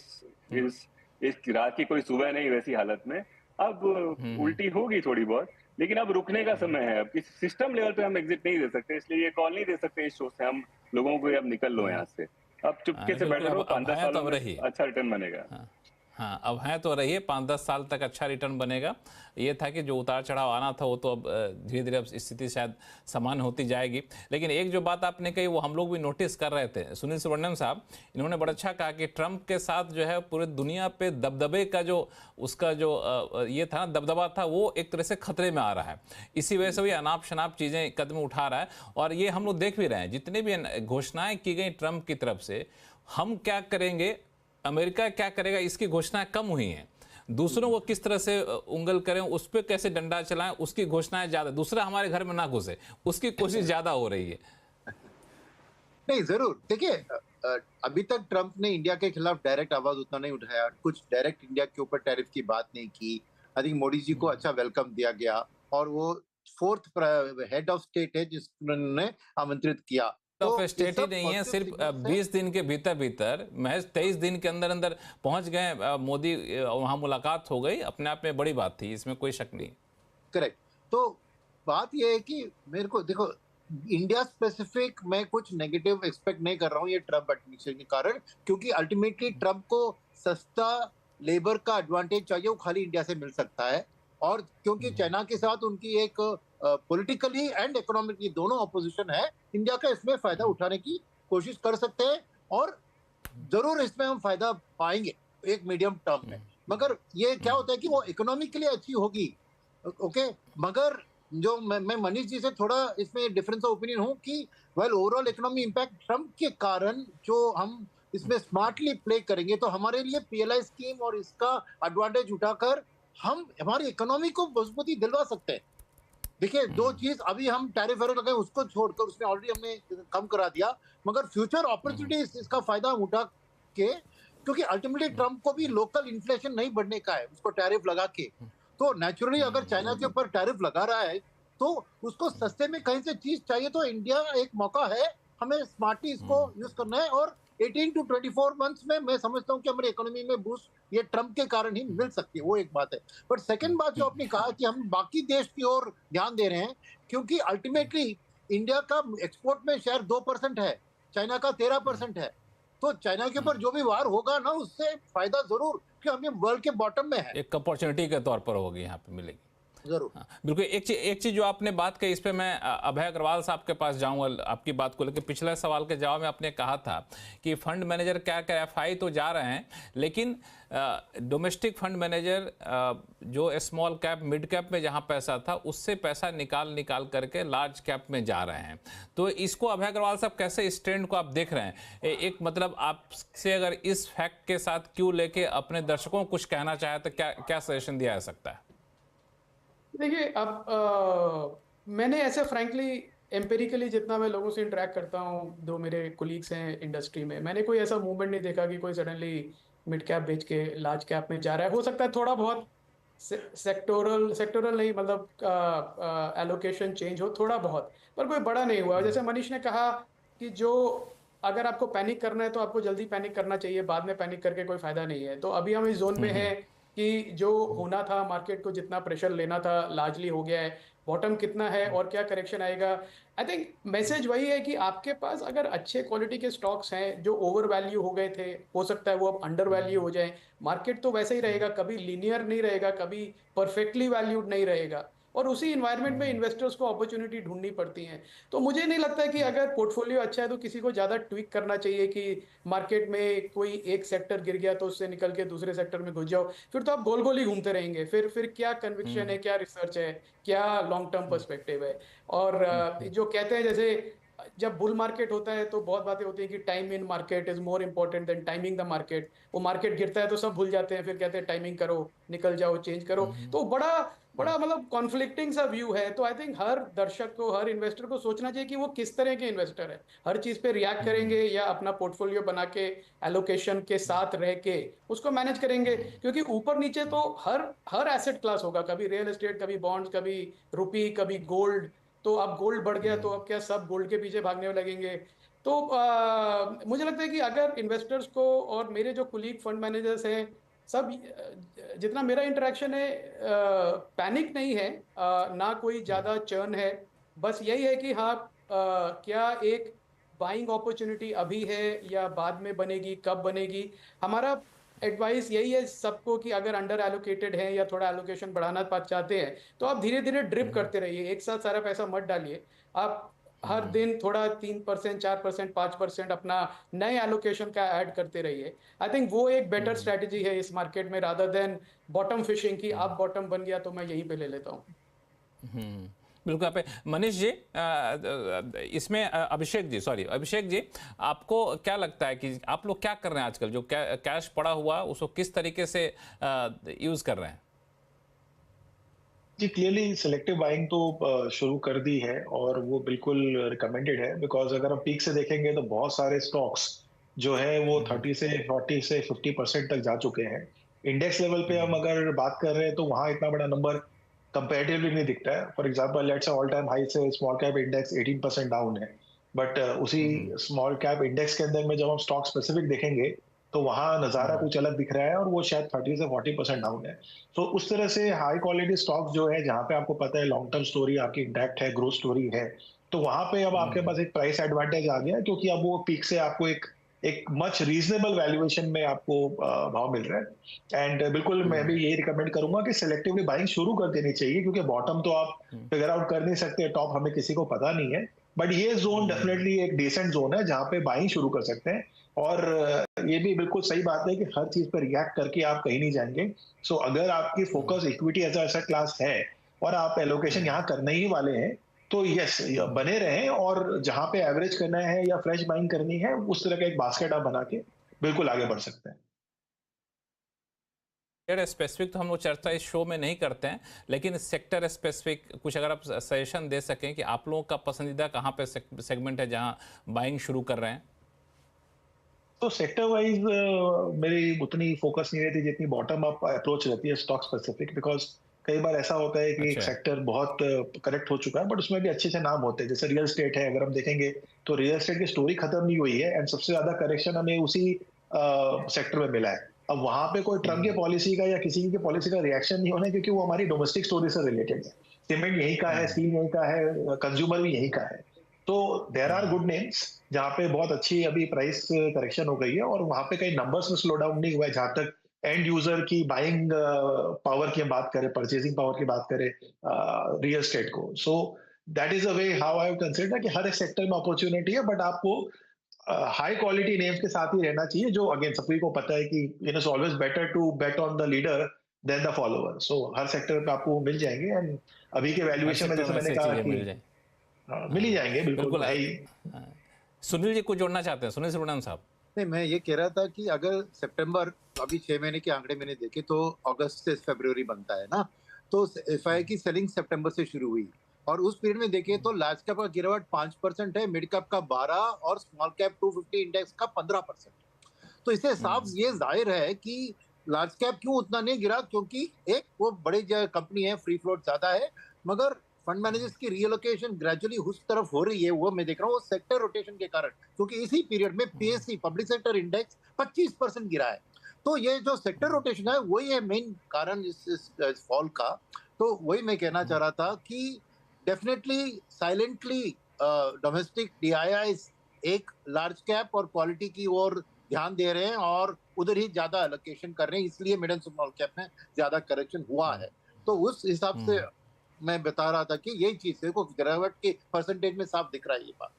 इस रात की कोई सुबह नहीं वैसी हालत में, अब हम्म उल्टी होगी थोड़ी बहुत, लेकिन अब रुकने का समय है। अब किसी सिस्टम लेवल पे हम एग्जिट नहीं दे सकते, इसलिए ये कॉल नहीं दे सकते इस शो से हम लोगों को, अब निकल लो यहाँ से, अब चुपके से बिल्कुल। बैठे रहो, अब 5-10 हैं तो सालों अब में रही। अच्छा रिटर्न बनेगा। हाँ हाँ, अब हैं तो रहिए, 5-10 साल तक अच्छा रिटर्न बनेगा। ये था कि जो उतार चढ़ाव आना था वो तो अब धीरे धीरे अब स्थिति शायद सामान्य होती जाएगी। लेकिन एक जो बात आपने कही वो हम लोग भी नोटिस कर रहे थे। सुनील सुब्रमण्यम साहब, इन्होंने बड़ा अच्छा कहा कि ट्रंप के साथ जो है पूरे दुनिया पे दबदबे का जो उसका जो ये था ना, दबदबा था, वो एक तरह से खतरे में आ रहा है। इसी वजह से भी अनाप शनाप चीज़ें कदम उठा रहा है। और ये हम लोग देख भी रहे हैं, जितने भी घोषणाएं की गई ट्रंप की तरफ से, हम क्या करेंगे, अमेरिका क्या करेगा, इसकी घोषणाएं कम हुई हैं। दूसरों को किस तरह से उंगल करें, उस पर कैसे डंडा चलाएं, उसकी घोषणाएं ज्यादा, दूसरा हमारे घर में ना घुसे, उसकी कोशिश ज्यादा हो रही है। नहीं, जरूर देखिए, अभी तक ट्रंप ने इंडिया के खिलाफ डायरेक्ट आवाज उतना नहीं उठाया, कुछ डायरेक्ट इंडिया के ऊपर टैरिफ की बात नहीं की। आई थिंक मोदी जी को अच्छा वेलकम दिया गया, और वो 4th हेड ऑफ स्टेट है जिसने आमंत्रित किया। ऑफ तो ये स्टेट ही सब नहीं है, पॉजिटिव सिर्फ सिग्नल्स है। 20 दिन के भीतर भीतर, महज 23 दिन के अंदर अंदर पहुंच गए मोदी, वहां मुलाकात हो गई, अपने आप में बड़ी बात थी, इसमें कोई शक नहीं। करेक्ट। तो बात यह है कि मेरे को देखो, इंडिया स्पेसिफिक मैं कुछ नेगेटिव एक्सपेक्ट नहीं कर रहा हूँ ये ट्रम्प एडमिनिस्ट्रेशन के कारण, क्योंकि अल्टीमेटली ट्रम्प को सस्ता लेबर का एडवांटेज चाहिए, वो खाली इंडिया से मिल सकता है। और क्योंकि चाइना के साथ उनकी एक पॉलिटिकली एंड इकोनॉमिकली दोनों ऑपोजिशन है, इंडिया का इसमें फायदा उठाने की कोशिश कर सकते हैं, और जरूर इसमें हम फायदा पाएंगे एक मीडियम टर्म में। मगर ये क्या होता है कि वो इकोनॉमिकली अच्छी होगी, ओके। मगर जो मैं मनीष जी से थोड़ा इसमें डिफरेंस ऑफ ओपिनियन हूं कि well overall economy impact Trump के कारण जो हम इसमें स्मार्टली प्ले करेंगे तो हमारे लिए पीएलआई स्कीम और इसका एडवांटेज उठाकर हम हमारी इकोनॉमी को मजबूती दिलवा सकते हैं। देखिए, दो चीज, अभी हम टैरिफ लगाए उसको छोड़कर उसने ऑलरेडी हमने कम करा दिया, मगर फ्यूचर अपॉर्चुनिटीज इसका फायदा हम उठा के, क्योंकि अल्टीमेटली ट्रम्प को भी लोकल इन्फ्लेशन नहीं बढ़ने का है उसको टैरिफ लगा के। तो नेचुरली अगर चाइना के ऊपर टैरिफ लगा रहा है तो उसको सस्ते में कहीं से चीज चाहिए, तो इंडिया एक मौका है, हमें स्मार्टली इसको यूज करना है। और 18 to 24 मंथ्स में मैं समझता हूँ कि हमारी इकोनॉमी में बूस्ट ये ट्रम्प के कारण ही मिल सकती है, वो एक बात है। बट सेकंड बात जो आपने कहा कि हम बाकी देश की ओर ध्यान दे रहे हैं, क्योंकि अल्टीमेटली इंडिया का एक्सपोर्ट में शेयर 2% है, चाइना का 13% है। तो चाइना के ऊपर जो भी वार होगा ना, उससे फायदा जरूर, कि हम वर्ल्ड के बॉटम में है, एक अपॉर्चुनिटी के तौर पर होगी, यहाँ पे मिलेगी जरूर। हाँ, बिल्कुल। एक चीज जो आपने बात कही, इस पे मैं अभय अग्रवाल साहब के पास जाऊंगा आपकी बात को लेकर। पिछले सवाल के जवाब में आपने कहा था कि फंड मैनेजर क्या क्या एफआई तो जा रहे हैं, लेकिन डोमेस्टिक फंड मैनेजर जो स्मॉल कैप मिड कैप में जहां पैसा था उससे पैसा निकाल करके लार्ज कैप में जा रहे हैं। तो इसको अभय अग्रवाल साहब कैसे इस ट्रेंड को आप देख रहे हैं? एक मतलब आपसे अगर इस फैक्ट के साथ क्यों लेके अपने दर्शकों को कुछ कहना चाहे तो क्या सजेशन दिया जा सकता है? देखिए, अब मैंने ऐसे फ्रैंकली एम्पेरिकली जितना मैं लोगों से इंटरेक्ट करता हूँ, जो मेरे कोलीग्स हैं इंडस्ट्री में, मैंने कोई ऐसा मूवमेंट नहीं देखा कि कोई सडनली मिड कैप बेच के लार्ज कैप में जा रहा है। हो सकता है थोड़ा बहुत सेक्टोरल नहीं, मतलब एलोकेशन चेंज हो थोड़ा बहुत, पर कोई बड़ा नहीं हुआ। जैसे मनीष ने कहा कि जो अगर आपको पैनिक करना है तो आपको जल्दी पैनिक करना चाहिए, बाद में पैनिक करके कोई फायदा नहीं है। तो अभी हम इस जोन में हैं कि जो होना था, मार्केट को जितना प्रेशर लेना था लार्जली हो गया है। बॉटम कितना है और क्या करेक्शन आएगा, आई थिंक मैसेज वही है कि आपके पास अगर अच्छे क्वालिटी के स्टॉक्स हैं जो ओवर वैल्यू हो गए थे, हो सकता है वो अब अंडर वैल्यू हो जाए। मार्केट तो वैसे ही रहेगा, कभी लीनियर नहीं रहेगा, कभी परफेक्टली वैल्यूड नहीं रहेगा, और उसी इन्वायरमेंट में इन्वेस्टर्स को अपॉर्चुनिटी ढूंढनी पड़ती है। तो मुझे नहीं लगता है कि अगर पोर्टफोलियो अच्छा है तो किसी को ज़्यादा ट्विक करना चाहिए कि मार्केट में कोई एक सेक्टर गिर गया तो उससे निकल के दूसरे सेक्टर में घुस जाओ। फिर तो आप गोल गोल ही घूमते रहेंगे। फिर क्या कन्विक्शन है, क्या रिसर्च है, क्या लॉन्ग टर्म पर्सपेक्टिव है। और जो कहते हैं, जैसे जब बुल मार्केट होता है तो बहुत बातें होती है कि time in market is more important than timing the market. वो मार्केट गिरता है तो सब भूल जाते हैं, फिर कहते हैं टाइमिंग करो, निकल जाओ, चेंज करो। तो बड़ा बड़ा मतलब कॉन्फ्लिक्टिंग सा व्यू है। तो आई थिंक हर दर्शक को, हर इन्वेस्टर को सोचना चाहिए कि वो किस तरह के इन्वेस्टर है। हर चीज पे रिएक्ट करेंगे या अपना पोर्टफोलियो बना के एलोकेशन के साथ रह के उसको मैनेज करेंगे, क्योंकि ऊपर नीचे तो हर हर एसेट क्लास होगा, कभी रियल एस्टेट, कभी बॉन्ड्स, कभी रुपी, कभी गोल्ड। तो अब गोल्ड बढ़ गया तो अब क्या सब गोल्ड के पीछे भागने लगेंगे? तो मुझे लगता है कि अगर इन्वेस्टर्स को, और मेरे जो कुलीग फंड मैनेजर्स हैं सब, जितना मेरा इंटरेक्शन है, पैनिक नहीं है, ना कोई ज़्यादा चर्न है। बस यही है कि हाँ, क्या एक बाइंग अपॉर्चुनिटी अभी है या बाद में बनेगी, कब बनेगी? हमारा एडवाइस यही है सबको कि अगर अंडर एलोकेटेड है या थोड़ा एलोकेशन बढ़ाना चाहते हैं तो आप धीरे धीरे ड्रिप करते रहिए, एक साथ सारा पैसा मत डालिए। आप हर दिन थोड़ा 3%, 4%, 5% अपना नए एलोकेशन का ऐड करते रहिए। आई थिंक वो एक बेटर स्ट्रेटजी है इस मार्केट में, रादर देन बॉटम फिशिंग की आप बॉटम बन गया तो मैं यहीं पे ले लेता हूँ। बिल्कुल। आप मनीष जी, इसमें अभिषेक जी, आपको क्या लगता है कि आप लोग क्या कर रहे हैं आजकल? जो कैश पड़ा हुआ उसको किस तरीके से यूज कर रहे हैं? जी, क्लियरली सिलेक्टिव बाइंग तो शुरू कर दी है और वो बिल्कुल रिकमेंडेड है, बिकॉज अगर हम पीक से देखेंगे तो बहुत सारे स्टॉक्स जो है वो 30 से 40 से 50% तक जा चुके हैं। इंडेक्स लेवल पे हम अगर बात कर रहे हैं तो वहाँ इतना बड़ा नंबर कंपैरेटिवली नहीं दिखता है। For example let's all time high से स्मॉल कैप इंडेक्स 18% डाउन है, बट उसी स्मॉल कैप इंडेक्स के अंदर में जब हम स्टॉक स्पेसिफिक देखेंगे तो वहाँ नज़ारा कुछ अलग दिख रहा है और वो शायद 30 से 40% डाउन है। तो उस तरह से हाई क्वालिटी स्टॉक जो है, जहाँ पे आपको पता है लॉन्ग टर्म स्टोरी आपकी इंटैक्ट है, ग्रोथ स्टोरी है, तो वहां पे अब आपके पास एक प्राइस एडवांटेज आ गया, क्योंकि अब वो पीक से आपको एक मच रीजनेबल वैल्यूएशन में आपको भाव मिल रहा है। एंड बिल्कुल मैं भी यही रिकमेंड करूंगा कि सिलेक्टिवली बाइंग शुरू कर देनी चाहिए, क्योंकि बॉटम तो आप फिगर आउट कर नहीं सकते, टॉप हमें किसी को पता नहीं है, बट ये जोन डेफिनेटली एक डिसेंट जोन है जहाँ पे बाइंग शुरू कर सकते हैं। और ये भी बिल्कुल सही बात है कि हर चीज पर रिएक्ट करके आप कहीं नहीं जाएंगे। सो अगर आपकी focus equity as asset class है और आप एलोकेशन यहाँ करने ही वाले हैं तो यस, बने रहें, और जहां पे एवरेज करना है या फ्रेश बाइंग करनी है उस तरह का एक बास्केट आप बना के बिल्कुल आगे बढ़ सकते हैं। सेक्टर स्पेसिफिक तो हम लोग चर्चा इस शो में नहीं करते हैं, लेकिन सेक्टर स्पेसिफिक कुछ अगर आप सजेशन दे सकें कि आप लोगों का पसंदीदा कहाँ पे सेगमेंट है जहाँ बाइंग शुरू कर रहे हैं? तो सेक्टर वाइज मेरी उतनी फोकस नहीं रहती जितनी बॉटम अप अप्रोच रहती है स्टॉक स्पेसिफिक, बिकॉज कई बार ऐसा होता है कि एक सेक्टर बहुत करेक्ट हो चुका है बट उसमें भी अच्छे से नाम होते हैं। जैसे रियल एस्टेट है, अगर हम देखेंगे तो रियल एस्टेट की स्टोरी खत्म नहीं हुई है एंड सबसे ज्यादा करेक्शन हमें उसी सेक्टर में मिला है। अब वहां पे कोई ट्रम्प की पॉलिसी का या किसी की पॉलिसी का रिएक्शन नहीं होना, क्योंकि वो हमारी डोमेस्टिक स्टोरी से रिलेटेड है। सीमेंट यहीं का है, स्टील यहीं का है, कंज्यूमर भी यहीं का है। तो देयर आर गुड नेम्स जहाँ पे बहुत अच्छी अभी प्राइस करेक्शन हो गई है और वहां पे कई नंबर्स में स्लो डाउन नहीं हुआ है। जहां तक एंड यूजर की बाइंग पावर की बात करें, परचेसिंग पावर की बात करें रियल एस्टेट को, so that is a way how I consider कि हर एक सेक्टर में अपॉर्चुनिटी है, बट आपको हाई क्वालिटी नेम्स के साथ ही रहना चाहिए, जो अगेन सभी को पता है कि it is always better to bet on the leader than the follower. So हर सेक्टर पे आपको मिल जाएंगे एंड अभी के वैल्यूएशन में जैसे मैंने कहा कि मिल ही जाएंगे। बिल्कुल भाई। सुनील जी को जोड़ना चाहते हैं? सुनील सुब्रमण्यम साहब। नहीं, मैं ये कह रहा था कि अगर सितंबर, अभी 6 महीने के आंकड़े मैंने देखे तो अगस्त से फरवरी बनता है ना, तो एफआई की सेलिंग सितंबर से शुरू हुई और उस पीरियड में देखें तो लार्ज कैप का गिरावट 5% है, मिड कैप का 12% और स्मॉल कैप 250 इंडेक्स का 15%। तो इससे साफ ये जाहिर है कि लार्ज कैप क्यों उतना नहीं गिरा, क्योंकि एक वो बड़ी कंपनी है, फ्री फ्लोट ज्यादा है, मगर फंड मैनेजर्स की रीलोकेशन ग्रेजुअली उस तरफ हो रही है, वो मैं देख रहा हूँ सेक्टर रोटेशन के कारण, क्योंकि इसी पीरियड में पीएससी पब्लिक सेक्टर इंडेक्स 25% गिरा है। तो ये जो सेक्टर रोटेशन है वही है मेन कारण इस फॉल का। तो वही मैं कहना चाह रहा था कि डेफिनेटली साइलेंटली डोमेस्टिक डीआईआईज एक लार्ज कैप और क्वालिटी की ओर ध्यान दे रहे हैं और उधर ही ज्यादा एलोकेशन कर रहे हैं, इसलिए मिड एंड स्मॉल कैप में ज्यादा करेक्शन हुआ है। तो उस हिसाब से मैं बता रहा था कि यही चीज है, को गिरावट के परसेंटेज में साफ दिख रहा है ये बात।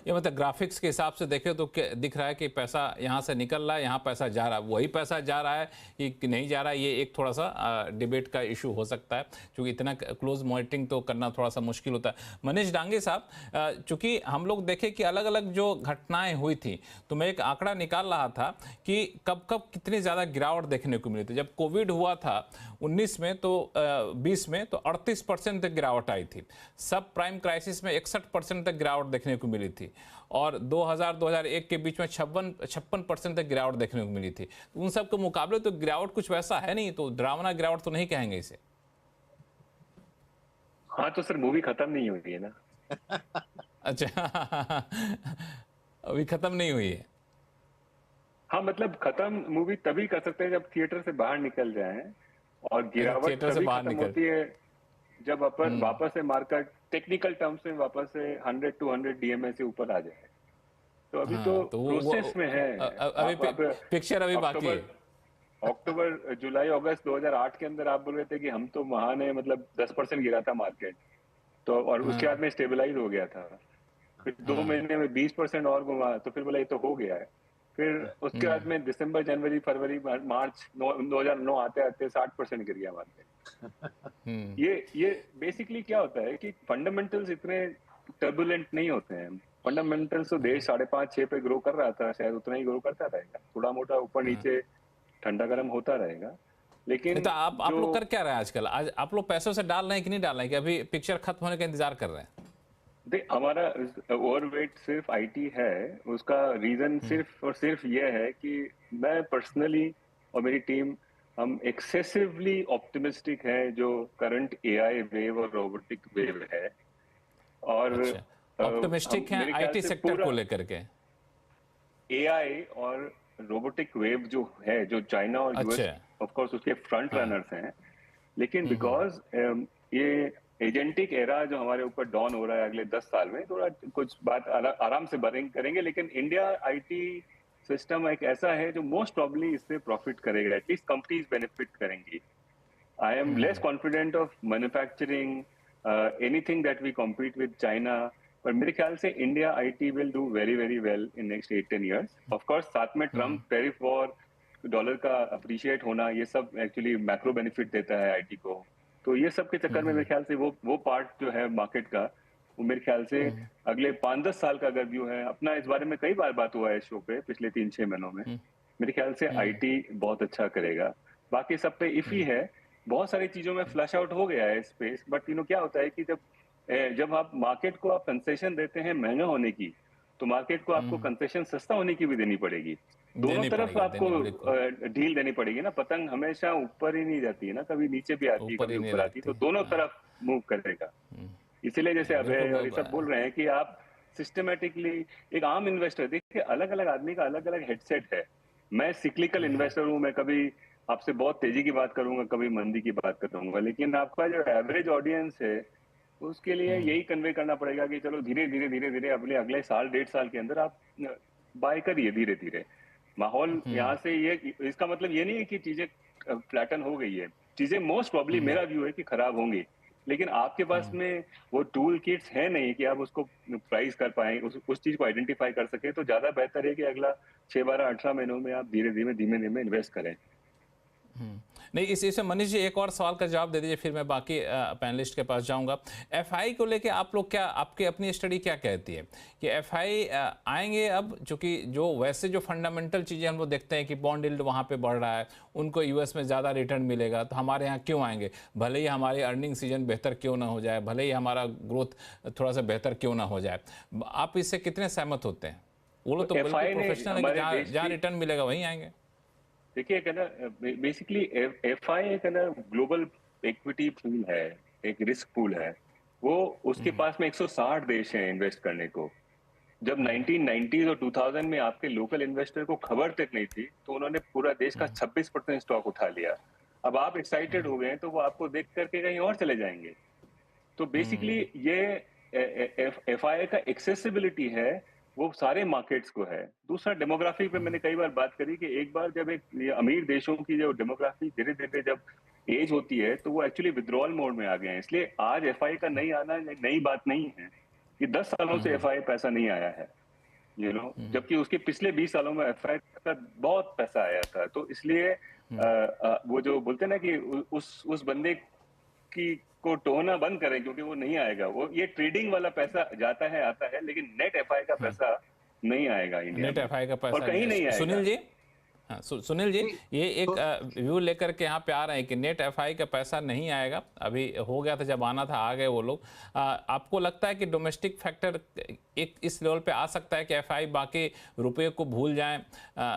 ये मतलब ग्राफिक्स के हिसाब से देखें तो दिख रहा है कि पैसा यहाँ से निकल रहा है, यहाँ पैसा जा रहा है, वही पैसा जा रहा है कि नहीं जा रहा है, ये एक थोड़ा सा डिबेट का इशू हो सकता है, क्योंकि इतना क्लोज मॉनिटरिंग तो करना थोड़ा सा मुश्किल होता है। मनीष डांगे साहब, चूंकि हम लोग देखें कि अलग अलग जो घटनाएं हुई थी, तो मैं एक आंकड़ा निकाल रहा था कि कब कब कितनी ज़्यादा गिरावट देखने को मिली थी। जब कोविड हुआ था 19 में तो 20 में तो 38% तक गिरावट आई थी। सब प्राइम क्राइसिस में 61% तक गिरावट देखने को मिली थी और 2000-2001 के बीच में 56% तक गिरावट देखने को मिली थी। उन सब के मुकाबले तो गिरावट कुछ वैसा है नहीं, तो डरावना गिरावट तो नहीं कहेंगे इसे। हाँ तो सर मूवी खत्म नहीं हुई है ना। अच्छा अभी खत्म नहीं हुई है। हाँ मतलब खत्म मूवी तभी कर सकते हैं जब थिएटर से बाहर निकल जाएं, और गिरावट थिएटर से तभी बाहर खत्म निकल होती है जब अपन वापस से मार्केट टेक्निकल टर्म्स में वापस से 100-200 डीएमए से ऊपर आ जाए। तो अभी तो हाँ, तो प्रोसेस में है। अभी पिक्चर अभी बाकी है। अक्टूबर जुलाई अगस्त 2008 के अंदर आप बोल रहे थे कि हम तो महान है, मतलब 10% गिरा था मार्केट, तो और उसके बाद में स्टेबलाइज हो गया था। फिर 2 महीने में 20% और घुमा, तो फिर बोला ये तो हो गया है। फिर उसके बाद में दिसंबर, जनवरी, फरवरी, मार्च 2009 आते आते 60% गिर गया मार्केट। ये बेसिकली क्या होता है कि फंडामेंटल्स इतने टर्बुलेंट नहीं होते हैं। फंडामेंटल्स तो देश 5.5-6 पे ग्रो कर रहा था, शायद उतना ही ग्रो करता रहेगा, थोड़ा मोटा ऊपर नीचे ठंडा गर्म होता रहेगा। लेकिन तो आप लोग कर क्या रहे हैं आजकल? आज आप लोग पैसों से डाल रहे हैं कि नहीं डाल रहे हैं, कि अभी पिक्चर खत्म होने का इंतजार कर रहे हैं? देख, हमारा ओवरवेट सिर्फ आईटी है। उसका रीजन सिर्फ और सिर्फ ये है कि मैं पर्सनली और मेरी टीम हम एक्सेसिवली ऑप्टिमिस्टिक है जो करंट एआई वेव और रोबोटिक वेव है। और ऑप्टिमिस्टिक हैं आईटी सेक्टर को लेकर के। एआई और रोबोटिक वेव जो है, जो चाइना और यूएस ऑफ कोर्स उसके फ्रंट रनर्स हैं, लेकिन बिकॉज ये एजेंटिक एरा जो हमारे ऊपर डॉन हो रहा है अगले 10 साल में, थोड़ा कुछ बात आराम से करेंगे, लेकिन इंडिया आईटी सिस्टम एक ऐसा है जो मोस्ट प्रॉब्ली इससे प्रॉफिट करेगा, एटलीस्ट कंपनीज बेनिफिट करेंगी। I am less confident of manufacturing anything that we compete with China, पर मेरे ख्याल से India IT will do very very well in next 8-10 years. Of course साथ में ट्रम्प टैरिफ वॉर, डॉलर का appreciate होना, ये सब एक्चुअली मैक्रो बेनिफिट देता है आईटी को। तो ये सब के चक्कर में मेरे ख्याल से वो पार्ट जो है मार्केट का, वो मेरे ख्याल से अगले 5-10 साल का अगर व्यू है अपना, इस बारे में कई बार बात हुआ है शो पे पिछले 3-6 महीनों में, मेरे ख्याल से आईटी बहुत अच्छा करेगा। बाकी सब पे इफी है, बहुत सारी चीजों में फ्लश आउट हो गया है स्पेस, बट क्या होता है कि जब आप मार्केट को आप कंसेशन देते हैं महंगा होने की, तो मार्केट को आपको कंसेशन सस्ता होने की भी देनी पड़ेगी। दोनों तरफ आपको डील देनी पड़ेगी ना। पतंग हमेशा ऊपर ही नहीं जाती है ना, कभी नीचे भी आती है, कभी ऊपर आती है, तो दोनों तरफ मूव करेगा। इसीलिए जैसे अभय और ये सब बोल रहे हैं कि आप सिस्टमेटिकली एक आम इन्वेस्टर, देखिए अलग अलग आदमी का अलग अलग हेडसेट है। मैं सिक्लिकल इन्वेस्टर हूँ, मैं कभी आपसे बहुत तेजी की बात करूंगा, कभी मंदी की बात करूंगा, लेकिन आपका जो एवरेज ऑडियंस है उसके लिए यही कन्वे करना पड़ेगा कि चलो धीरे धीरे अगले साल 1.5 साल के अंदर आप बाय करिए धीरे धीरे। माहौल यहाँ से ये, इसका मतलब ये नहीं है कि चीजें फ्लैटन हो गई है, चीजें मोस्ट प्रॉब्ली मेरा व्यू है कि खराब होंगी, लेकिन आपके पास में वो टूल किट्स है नहीं कि आप उसको प्राइस कर पाए, उस चीज को आइडेंटिफाई कर सके। तो ज्यादा बेहतर है कि अगला 6-12-18 महीनों में आप धीरे धीरे इन्वेस्ट करें। नहीं, इसमें मनीष जी एक और सवाल का जवाब दे दीजिए, फिर मैं बाकी पैनलिस्ट के पास जाऊंगा। एफआई को लेके आप लोग क्या, आपकी अपनी स्टडी क्या कहती है कि एफआई आएंगे अब, चूंकि जो वैसे जो फंडामेंटल चीज़ें हम लोग देखते हैं कि बॉन्ड यील्ड वहाँ पे बढ़ रहा है, उनको यूएस में ज़्यादा रिटर्न मिलेगा, तो हमारे यहाँ क्यों आएंगे? भले ही हमारी अर्निंग सीजन बेहतर क्यों ना हो जाए, भले ही हमारा ग्रोथ थोड़ा सा बेहतर क्यों ना हो जाए, आप इससे कितने सहमत होते हैं? वो लोग तो बिल्कुल प्रोफेशनल है कि जहाँ रिटर्न मिलेगा वहीं आएंगे। देखिए कहना बेसिकली एफआई एक ना ग्लोबल इक्विटी पूल है, एक रिस्क पूल है। वो उसके पास में 160 देश हैं इन्वेस्ट करने को। जब 1990s और 2000 में आपके लोकल इन्वेस्टर को खबर तक नहीं थी, तो उन्होंने पूरा देश का 26% स्टॉक उठा लिया। अब आप एक्साइटेड हो गए हैं तो वो आपको देख करके कहीं और चले जाएंगे। तो बेसिकली ये एफआई का एक्सेसिबिलिटी है, वो सारे मार्केट्स को है। दूसरा डेमोग्राफी पे मैंने कई बार बात करी कि एक बार जब ये अमीर देशों की जो डेमोग्राफी धीरे धीरे जब एज होती है, तो वो एक्चुअली विड्रॉल मोड में आ गए हैं। इसलिए आज एफआई का नहीं आना नई बात नहीं है, ये 10 सालों से एफआई पैसा नहीं आया है, जबकि उसके पिछले 20 सालों में एफआई का बहुत पैसा आया था। तो इसलिए वो जो बोलते हैं ना कि उस बंदे की को टोना बंद करें, क्योंकि वो नहीं आएगा। वो ये ट्रेडिंग वाला पैसा जाता है आता है, लेकिन नेट एफआई का पैसा नहीं आएगा इंडिया नेट एफआई का पैसा और कहीं नहीं आएगा। सुनील जी हाँ, सुनील जी, ये एक व्यू लेकर के यहाँ पे आ रहे हैं कि नेट एफआई का पैसा नहीं आएगा, अभी हो गया था, जब आना था आ गए वो लोग। आपको लगता है कि डोमेस्टिक फैक्टर एक इस लेवल पे आ सकता है कि एफआई बाकी रुपये को भूल जाएं,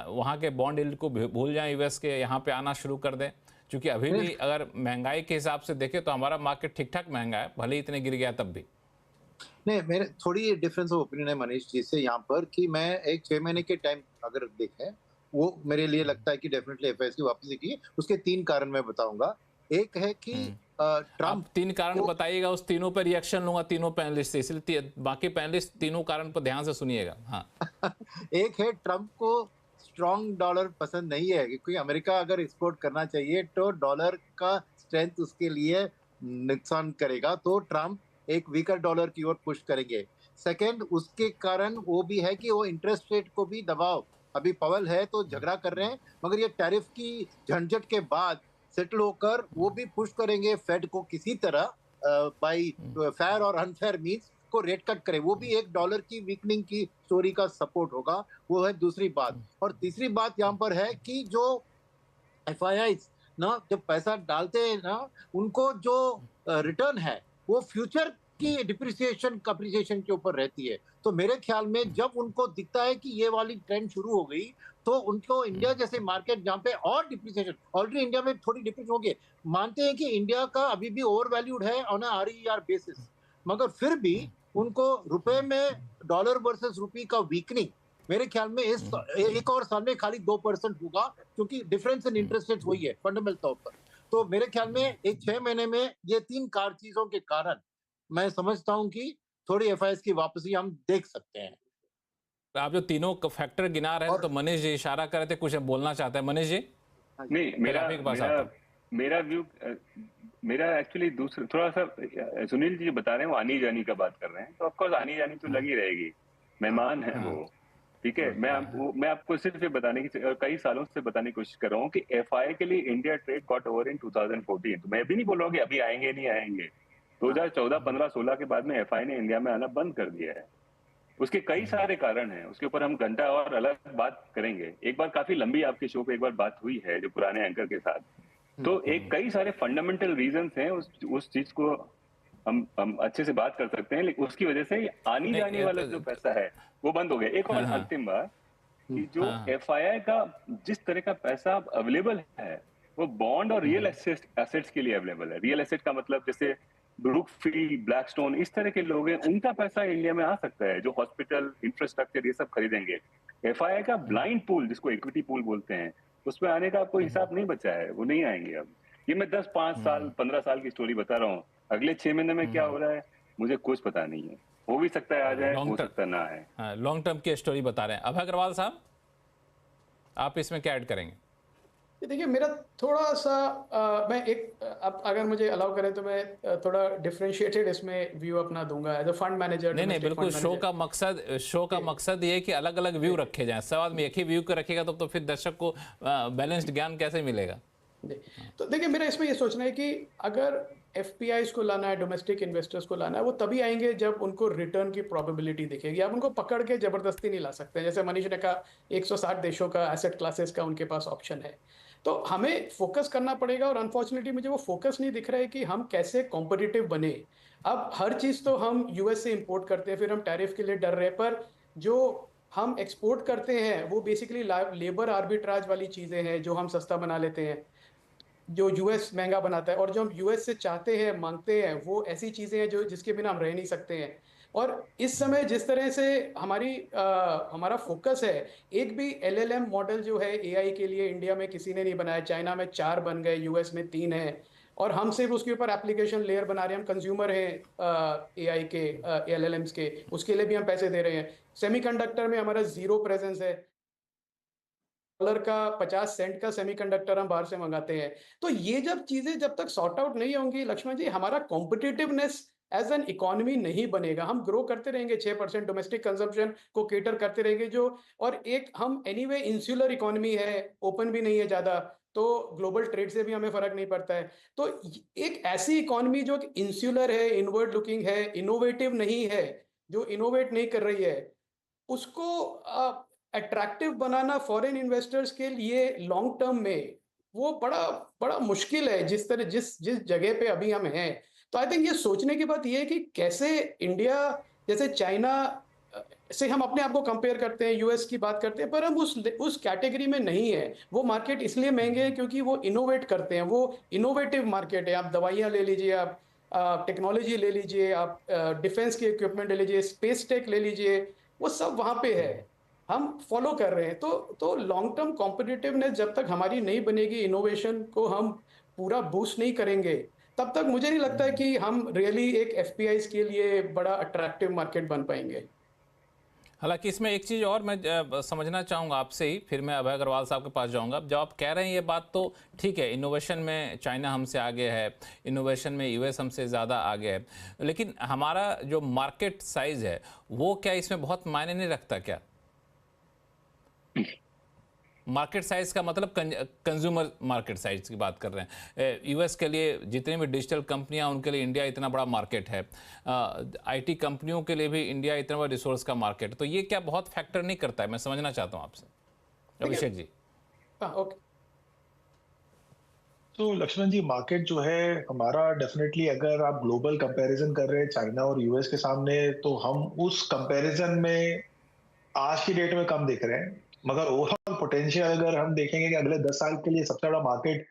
वहाँ के बॉन्ड यील्ड को भूल जाएं, यूएस के यहाँ पे आना शुरू कर दें? क्योंकि अभी भी अगर महंगाई के हिसाब से देखें तो हमारा मार्केट ठीक ठाक महंगा है, भले ही इतने गिर गया तब भी। नहीं, मेरे थोड़ी डिफरेंस ऑफ ओपिनियन है मनीष जी से यहाँ पर, कि मैं एक 6 महीने के टाइम अगर देखें, वो मेरे लिए लगता है कि डेफिनेटली एफआईएस की वापसी की। उसके 3 कारण मैं बताऊंगा। एक है कि ट्रम्प, आप 3 कारण बताइएगा, उस तीनों पर रिएक्शन लूंगा तीनों पैनलिस्ट से, इसलिए बाकी पैनलिस्ट तीनों कारण पर ध्यान से सुनिएगा। हाँ। एक है ट्रम्प को स्ट्रॉन्ग डॉलर पसंद नहीं है, क्योंकि अमेरिका अगर एक्सपोर्ट करना चाहिए तो डॉलर का स्ट्रेंथ उसके लिए नुकसान करेगा, तो ट्रम्प एक वीकर डॉलर की ओर पुश करेंगे। सेकंड, उसके कारण वो भी है कि वो इंटरेस्ट रेट को भी दबाव, अभी पवेल है तो झगड़ा कर रहे हैं, मगर ये टैरिफ की झंझट के बाद सेटल होकर वो भी पुश करेंगे फेड को किसी तरह बाई फेयर और अनफेयर मीन्स को रेट कट करे। वो भी एक डॉलर की वीकनिंग की स्टोरी का सपोर्ट होगा। वो है दूसरी बात। और तीसरी बात यहाँ पर है कि जो एफआईआई ना जब पैसा डालते हैं ना, उनको जो रिटर्न है वो फ्यूचर की डिप्रिसिएशन अप्रिसिएशन के ऊपर रहती है। तो मेरे ख्याल में जब उनको दिखता है कि ये वाली ट्रेंड शुरू हो गई, तो उनको इंडिया जैसे मार्केट जहाँ पे और डिप्रिसिएशन, ऑलरेडी इंडिया में थोड़ी डिप्रिसिएशन हो गई, मानते हैं कि इंडिया का अभी भी ओवर वैल्यूड है ऑन आरईआर बेसिस, मगर फिर भी उनको रुपए में डॉलर वर्सेस रुपी का वीकनिंग मेरे ख्याल में इस एक और साल में खाली 2% होगा, क्योंकि डिफरेंस इन इंटरेस्ट रेट हुई है फंडामेंटल तौर पर। तो मेरे ख्याल में एक 6 महीने में ये 3 चीजों के कारण मैं समझता हूं कि थोड़ी एफआईएस की वापसी हम देख सकते हैं। आप जो तीनों फैक्टर गिना रहे हैं, तो मनीष जी इशारा कर रहे थे, कुछ बोलना चाहते हैं मनीष जी? नहीं, मेरा एक्चुअली दूसरा थोड़ा सा, सुनील जी बता रहे हैं वो आनी जानी का बात कर रहे हैं, तो ऑफकोर्स आनी जानी तो लगी रहेगी, मेहमान है वो, ठीक है। मैं आपको सिर्फ ये बताने की, कई सालों से बताने की कोशिश कर रहा हूँ कि एफआई के लिए India trade got over in 2014। तो मैं भी नहीं बोल रहा हूँ कि अभी आएंगे नहीं आएंगे। 2014, 15, 16 के बाद में एफआई ने इंडिया में आना बंद कर दिया है। उसके कई सारे कारण हैं, उसके ऊपर हम घंटा और अलग बात करेंगे। एक बार काफी लंबी आपके शो पे एक बार बात हुई है जो पुराने एंकर के साथ, तो एक कई सारे फंडामेंटल रीजंस हैं उस चीज को हम अच्छे से बात कर सकते हैं, लेकिन उसकी वजह से आनी जाने वाला जो पैसा है वो बंद हो गया। एक और अंतिम बात कि जो एफआईआई का जिस तरह का पैसा अवेलेबल है वो बॉन्ड और रियल एसेट्स के लिए अवेलेबल है। रियल एसेट का मतलब जैसे ब्रुकफील्ड, ब्लैकस्टोन, इस तरह के लोग हैं, उनका पैसा इंडिया में आ सकता है, जो हॉस्पिटल, इंफ्रास्ट्रक्चर ये सब खरीदेंगे। एफआईआई का ब्लाइंड पूल, जिसको इक्विटी पूल बोलते हैं, उसमें आने का कोई हिसाब नहीं बचा है, वो नहीं आएंगे अब। ये मैं 10, 5 साल, 15 साल की स्टोरी बता रहा हूँ। अगले 6 महीने में क्या हो रहा है मुझे कुछ पता नहीं है। हो भी सकता है आ जाए, हो सकता ना आए। लॉन्ग टर्म की स्टोरी बता रहे हैं। अभय अग्रवाल साहब, आप इसमें क्या ऐड करेंगे? देखिए, मेरा थोड़ा सा मैं एक, अब अगर मुझे अलाउ करें तो मैं थोड़ा डिफरेंशिएटेड इसमें व्यू अपना दूंगा एज अ फंड मैनेजर। नहीं, बिल्कुल। शो का मकसद ये है कि अलग अलग व्यू रखे जाएं। सब आदमी एक ही व्यू को रखेगा तो फिर दर्शक को बैलेंस्ड ज्ञान कैसे मिलेगा? तो देखिए, मेरा इसमें ये सोचना है कि अगर एफपीआईज को लाना है, डोमेस्टिक इन्वेस्टर्स को लाना है, वो तभी आएंगे जब उनको रिटर्न की प्रोबेबिलिटी दिखेगी। आप उनको पकड़ के जबरदस्ती नहीं ला सकते। जैसे मनीष ने कहा, 160 देशों का एसेट क्लासेस का उनके पास ऑप्शन है, तो हमें फोकस करना पड़ेगा। और अनफॉर्चुनेटली मुझे वो फोकस नहीं दिख रहा है कि हम कैसे कॉम्पिटिटिव बने। अब हर चीज़ तो हम यूएस से इंपोर्ट करते हैं, फिर हम टैरिफ के लिए डर रहे हैं, पर जो हम एक्सपोर्ट करते हैं वो बेसिकली लेबर आर्बिट्राज वाली चीज़ें हैं जो हम सस्ता बना लेते हैं, जो यूएस महंगा बनाता है। और जो हम यूएस से चाहते हैं, मांगते हैं, वो ऐसी चीज़ें हैं जो जिसके बिना हम रह नहीं सकते हैं। और इस समय जिस तरह से हमारा फोकस है, एक भी एलएलएम मॉडल जो है एआई के लिए इंडिया में किसी ने नहीं बनाया। चाइना में 4 बन गए, यूएस में 3 है, और हम सिर्फ उसके ऊपर एप्लीकेशन लेयर बना रहे हैं। हम कंज्यूमर हैं एआई के, एलएलएम्स के, उसके लिए भी हम पैसे दे रहे हैं। सेमीकंडक्टर में हमारा 0 प्रेजेंस है। डॉलर का 50 सेंट का सेमीकंडक्टर हम बाहर से मंगाते हैं। तो ये जब चीजें जब तक सॉर्ट आउट नहीं होंगी लक्ष्मण जी, हमारा कॉम्पिटिटिवनेस एज एन इकोनॉमी नहीं बनेगा। हम ग्रो करते रहेंगे, 6% डोमेस्टिक कंजम्पशन को केटर करते रहेंगे जो, और एक हम एनीवे इंसुलर इकोनॉमी है, ओपन भी नहीं है ज्यादा, तो ग्लोबल ट्रेड से भी हमें फर्क नहीं पड़ता है। तो एक ऐसी इकोनॉमी जो इंसुलर है, इनवर्ड लुकिंग है, इनोवेटिव नहीं है, जो इनोवेट नहीं कर रही है, उसको अट्रैक्टिव बनाना फॉरेन इन्वेस्टर्स के लिए लॉन्ग टर्म में वो बड़ा बड़ा मुश्किल है, जिस तरह जिस जिस जगह पे अभी हम हैं। तो आई थिंक ये सोचने की बात ये है कि कैसे इंडिया जैसे चाइना से हम अपने आप को कंपेयर करते हैं, यूएस की बात करते हैं, पर हम उस कैटेगरी में नहीं है। वो मार्केट इसलिए महंगे हैं क्योंकि वो इनोवेट करते हैं, वो इनोवेटिव मार्केट है। आप दवाइयाँ ले लीजिए, आप टेक्नोलॉजी ले लीजिए, आप डिफेंस के इक्विपमेंट ले लीजिए, स्पेस टेक ले लीजिए, वो सब वहाँ पे है। हम फॉलो कर रहे हैं। तो लॉन्ग टर्म कॉम्पिटिटिवनेस जब तक हमारी नहीं बनेगी, इनोवेशन को हम पूरा बूस्ट नहीं करेंगे, तब तक मुझे नहीं लगता है कि हम रियली एक एफपीआईज के लिए बड़ा अट्रैक्टिव मार्केट बन पाएंगे। हालांकि इसमें एक चीज़ और मैं समझना चाहूँगा आपसे ही, फिर मैं अभय अग्रवाल साहब के पास जाऊँगा। जब आप कह रहे हैं ये बात, तो ठीक है, इनोवेशन में चाइना हमसे आगे है, इनोवेशन में यूएस हमसे ज़्यादा आगे है, लेकिन हमारा जो मार्केट साइज़ है वो क्या इसमें बहुत मायने नहीं रखता क्या? मार्केट साइज का मतलब कंज्यूमर मार्केट साइज की बात कर रहे हैं। यूएस के लिए जितने भी डिजिटल कंपनियां, उनके लिए इंडिया इतना बड़ा मार्केट है। आईटी कंपनियों के लिए भी इंडिया इतना बड़ा रिसोर्स का मार्केट। तो ये क्या बहुत फैक्टर नहीं करता है? मैं समझना चाहता हूं आपसे अभिषेक जी। ओके, तो लक्ष्मण जी, मार्केट जो है हमारा डेफिनेटली, अगर आप ग्लोबल कंपैरिजन कर रहे हैं चाइना और यूएस के सामने, तो हम उस कंपैरिजन में आज की डेट में कम दिख रहे हैं। मगर ओवरऑल पोटेंशियल अगर हम देखेंगे कि अगले 10 साल के लिए सबसे बड़ा मार्केट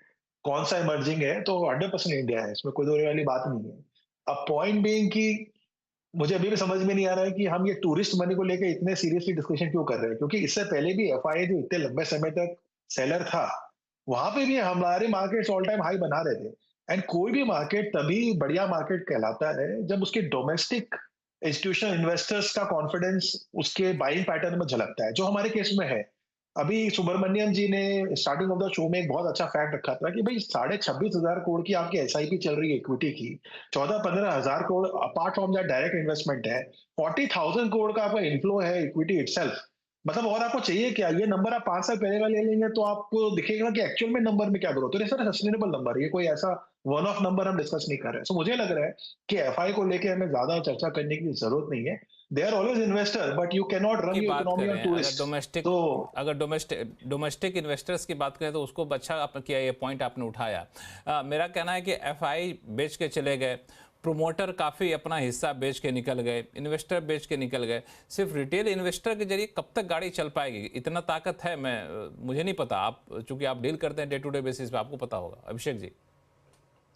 कौन सा इमर्जिंग है, तो 100% इंडिया है, इसमें कोई दो वाली बात नहीं है। अब पॉइंट बीइंग कि मुझे अभी भी समझ में नहीं आ रहा है कि हम ये टूरिस्ट मनी को लेकर इतने सीरियसली डिस्कशन क्यों कर रहे हैं, क्योंकि इससे पहले भी एफआईआई जो इतने लंबे समय तक सेलर था, वहां पे भी हमारे मार्केट्स ऑल टाइम हाई बना रहे थे। एंड कोई भी मार्केट तभी बढ़िया मार्केट कहलाता है जब उसके डोमेस्टिक इंस्टीट्यूशनल इन्वेस्टर्स का कॉन्फिडेंस उसके बाइंग पैटर्न में झलकता है, जो हमारे केस में है। अभी सुब्रमण्यम जी ने स्टार्टिंग ऑफ द शो में एक बहुत अच्छा फैक्ट रखा था कि भाई 26,500 करोड़ की आपकी एसआईपी चल रही है इक्विटी की, 14-15 हजार crore apart from that direct investment है, 40,000 करोड़ का आपका इन्फ्लो है इक्विटी इटसेल्फ। मतलब और आपको चाहिए क्या? ये नंबर आप 5 साल पहले का ले लेंगे तो आपको दिखेगा कि एक्चुअल में नंबर में क्या ग्रोथ है। सर सस्टेनेबल नंबर, ये कोई ऐसा वन ऑफ नंबर हम डिस्कस नहीं कर रहे हैं। सो मुझे लग रहा है कि एफआई को लेके हमें ज्यादा चर्चा करने की जरूरत नहीं है। They are always investor, but you can not run your economy on tourist. तो अगर डोमेस्टिक इन्वेस्टर्स की बात करें तो उसको अच्छा आपने किया, ये पॉइंट आपने उठाया। मेरा कहना है कि एफआई बेच के चले गए, प्रोमोटर काफ़ी अपना हिस्सा बेच के निकल गए, इन्वेस्टर बेच के निकल गए। सिर्फ रिटेल इन्वेस्टर के जरिए कब तक गाड़ी चल पाएगी? इतना ताकत है, मुझे नहीं पता। आप चूंकि आप डील करते हैं डे टू डे बेसिस पे, आपको पता होगा। अभिषेक जी,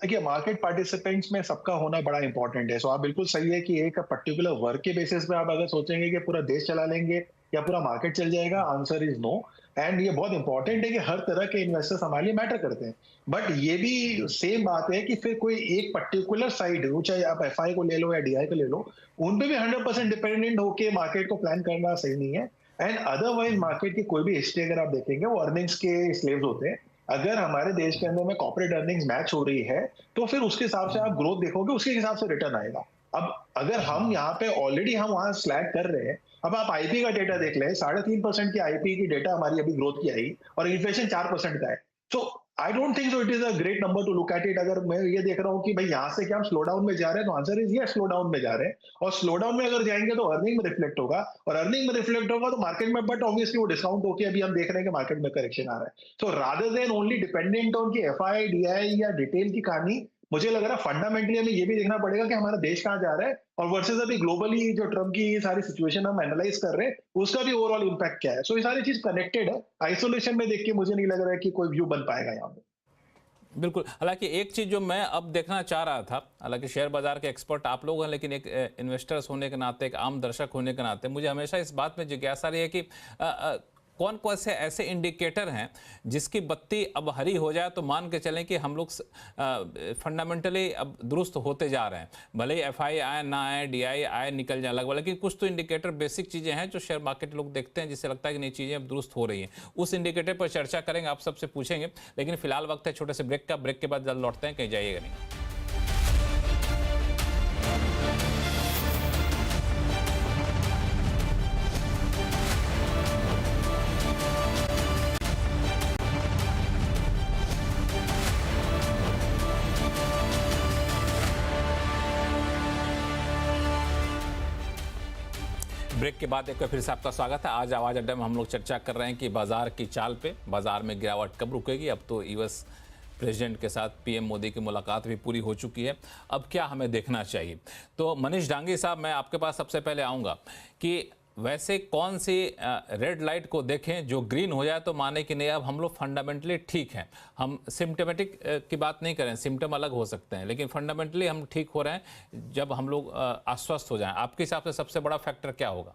देखिए, मार्केट पार्टिसिपेंट्स में सबका होना बड़ा इंपॉर्टेंट है। सो आप बिल्कुल सही है कि एक पर्टिकुलर वर्क के बेसिस पे आप अगर सोचेंगे कि पूरा देश चला लेंगे या पूरा मार्केट चल जाएगा, आंसर इज नो। एंड ये बहुत इंपॉर्टेंट है कि हर तरह के इन्वेस्टर्स हमारे लिए मैटर करते हैं। बट ये भी सेम बात है कि फिर कोई एक पर्टिकुलर साइड, चाहे आप एफआई को ले लो या डीआई को ले लो, उन पे भी 100% डिपेंडेंट होके मार्केट को प्लान करना सही नहीं है। एंड अदरवाइज मार्केट की कोई भी हिस्ट्री अगर आप देखेंगे, वो अर्निंग्स के स्लेव्स होते हैं। अगर हमारे देश के अंदर में कॉर्पोरेट अर्निंग्स मैच हो रही है, तो फिर उसके हिसाब से आप ग्रोथ देखोगे, उसके हिसाब से रिटर्न आएगा। अब अगर हम यहाँ पे ऑलरेडी हम वहां स्लैग कर रहे हैं, अब आप आईपी का डेटा देख लें, 3.5% की आईपी की डेटा हमारी अभी ग्रोथ की आई, और इन्फ्लेशन 4% का है। So I don't think so it is a great number to look at it. अगर मैं ये देख रहा हूँ कि भाई यहाँ से क्या हम स्लो डाउन में जा रहे हैं, तो आंसर इज ये, स्लो डाउन में जा रहे हैं। और स्लो डाउन में अगर जाएंगे तो अर्निंग में रिफ्लेक्ट होगा, और अर्निंग में रिफ्लेक्ट होगा तो मार्केट में, बट ऑब्वियसली वो डिस्काउंट होकर अभी हम देख रहे हैं कि मार्केट में करेक्शन आ रहा है। So rather than only dependent on की एफआई डीआई या डिटेल की कहानी, मुझे लग रहा है फंडामेंटली हमें ये भी देखना पड़ेगा कि हमारा देश कहाँ जा रहा है, और वर्सेस अभी ग्लोबली जो ट्रम्प की ये सारी सिचुएशन हम एनालाइज कर रहे हैं, उसका भी ओवरऑल इंपैक्ट क्या है। सो ये सारी चीज कनेक्टेड है। आइसोलेशन में देख के मुझे नहीं लग रहा है कि कोई व्यू बन पाएगा यहाँ पे। बिल्कुल। हालांकि एक चीज़ जो मैं अब देखना चाह रहा था, हालांकि शेयर बाजार के एक्सपर्ट आप लोग हैं, लेकिन एक इन्वेस्टर्स होने के नाते, एक आम दर्शक होने के नाते मुझे हमेशा इस बात में जिज्ञासा रही है कि कौन कौन से ऐसे इंडिकेटर हैं जिसकी बत्ती अब हरी हो जाए तो मान के चलें कि हम लोग फंडामेंटली अब दुरुस्त होते जा रहे हैं। भले ही एफआई आए ना आए, डीआई आए निकल जाए लगभग, लेकिन कुछ तो इंडिकेटर बेसिक चीज़ें हैं जो शेयर मार्केट लोग देखते हैं, जिससे लगता है कि नई चीज़ें अब दुरुस्त हो रही हैं। उस इंडिकेटर पर चर्चा करेंगे, आप सबसे पूछेंगे। लेकिन फिलहाल वक्त है छोटे से ब्रेक का। ब्रेक के बाद जल्द लौटते हैं, कहीं जाइएगा नहीं। ब्रेक के बाद एक बार फिर से आपका स्वागत है। आज आवाज अड्डा में हम लोग चर्चा कर रहे हैं कि बाजार की चाल पे, बाजार में गिरावट कब रुकेगी। अब तो यूएस प्रेसिडेंट के साथ पीएम मोदी की मुलाकात भी पूरी हो चुकी है, अब क्या हमें देखना चाहिए। तो मनीष डांगी साहब, मैं आपके पास सबसे पहले आऊँगा कि वैसे कौन सी रेड लाइट को देखें जो ग्रीन हो जाए तो माने कि नहीं अब हम लोग फंडामेंटली ठीक हैं। हम सिम्टमेटिक की बात नहीं करें, सिम्टम अलग हो सकते हैं, लेकिन फंडामेंटली हम ठीक हो रहे हैं जब हम लोग आश्वस्त हो जाएं। आपके हिसाब से सबसे बड़ा फैक्टर क्या होगा?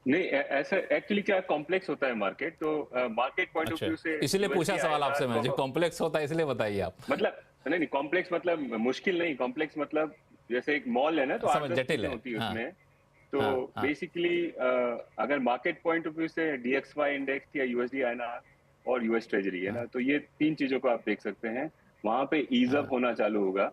नहीं, ऐसा एक्चुअली क्या कॉम्प्लेक्स होता है मार्केट, तो मार्केट पॉइंट ऑफ व्यू से इसलिए पूछा सवाल आपसे मैं, जो कॉम्प्लेक्स होता है इसलिए बताइए आप। मतलब नहीं, कॉम्प्लेक्स मतलब मुश्किल नहीं, कॉम्प्लेक्स मतलब जैसे एक मॉल है ना, तो समझ, जटिल है होती है हाँ। उसमें। तो हाँ। बेसिकली अगर मार्केट पॉइंट ऑफ व्यू से DXY इंडेक्स या USD INR और US ट्रेजरी है ना, तो ये तीन चीजों को आप देख सकते हैं। वहां पे ईज अप होना चालू होगा,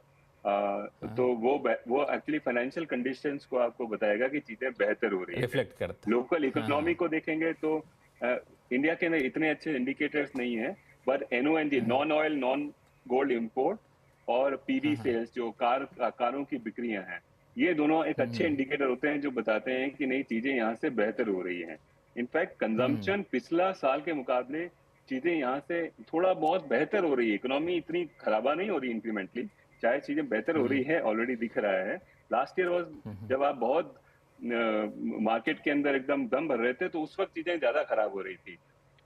तो वो एक्चुअली फाइनेंशियल कंडीशंस को आपको बताएगा कि चीजें बेहतर हो रही है, रिफ्लेक्ट करता है। लोकल इकोनॉमी को देखेंगे तो इंडिया के अंदर इतने अच्छे इंडिकेटर्स नहीं है, but NONG, non oil non gold import और PV सेल्स, जो कारों की बिक्रियां हैं, ये दोनों एक अच्छे इंडिकेटर होते हैं जो बताते हैं कि नई चीजें यहाँ से बेहतर हो रही हैं। इनफैक्ट कंजम्पशन पिछला साल के मुकाबले चीजें यहाँ से थोड़ा बहुत बेहतर हो रही है, इकोनॉमी इतनी खराबा नहीं हो रही इंक्रीमेंटली, चाहे चीजें बेहतर हो रही है, ऑलरेडी दिख रहा है। लास्ट ईयर वाज जब आप बहुत मार्केट के अंदर एकदम दम भर रहे थे, तो उस वक्त चीजें ज्यादा खराब हो रही थी।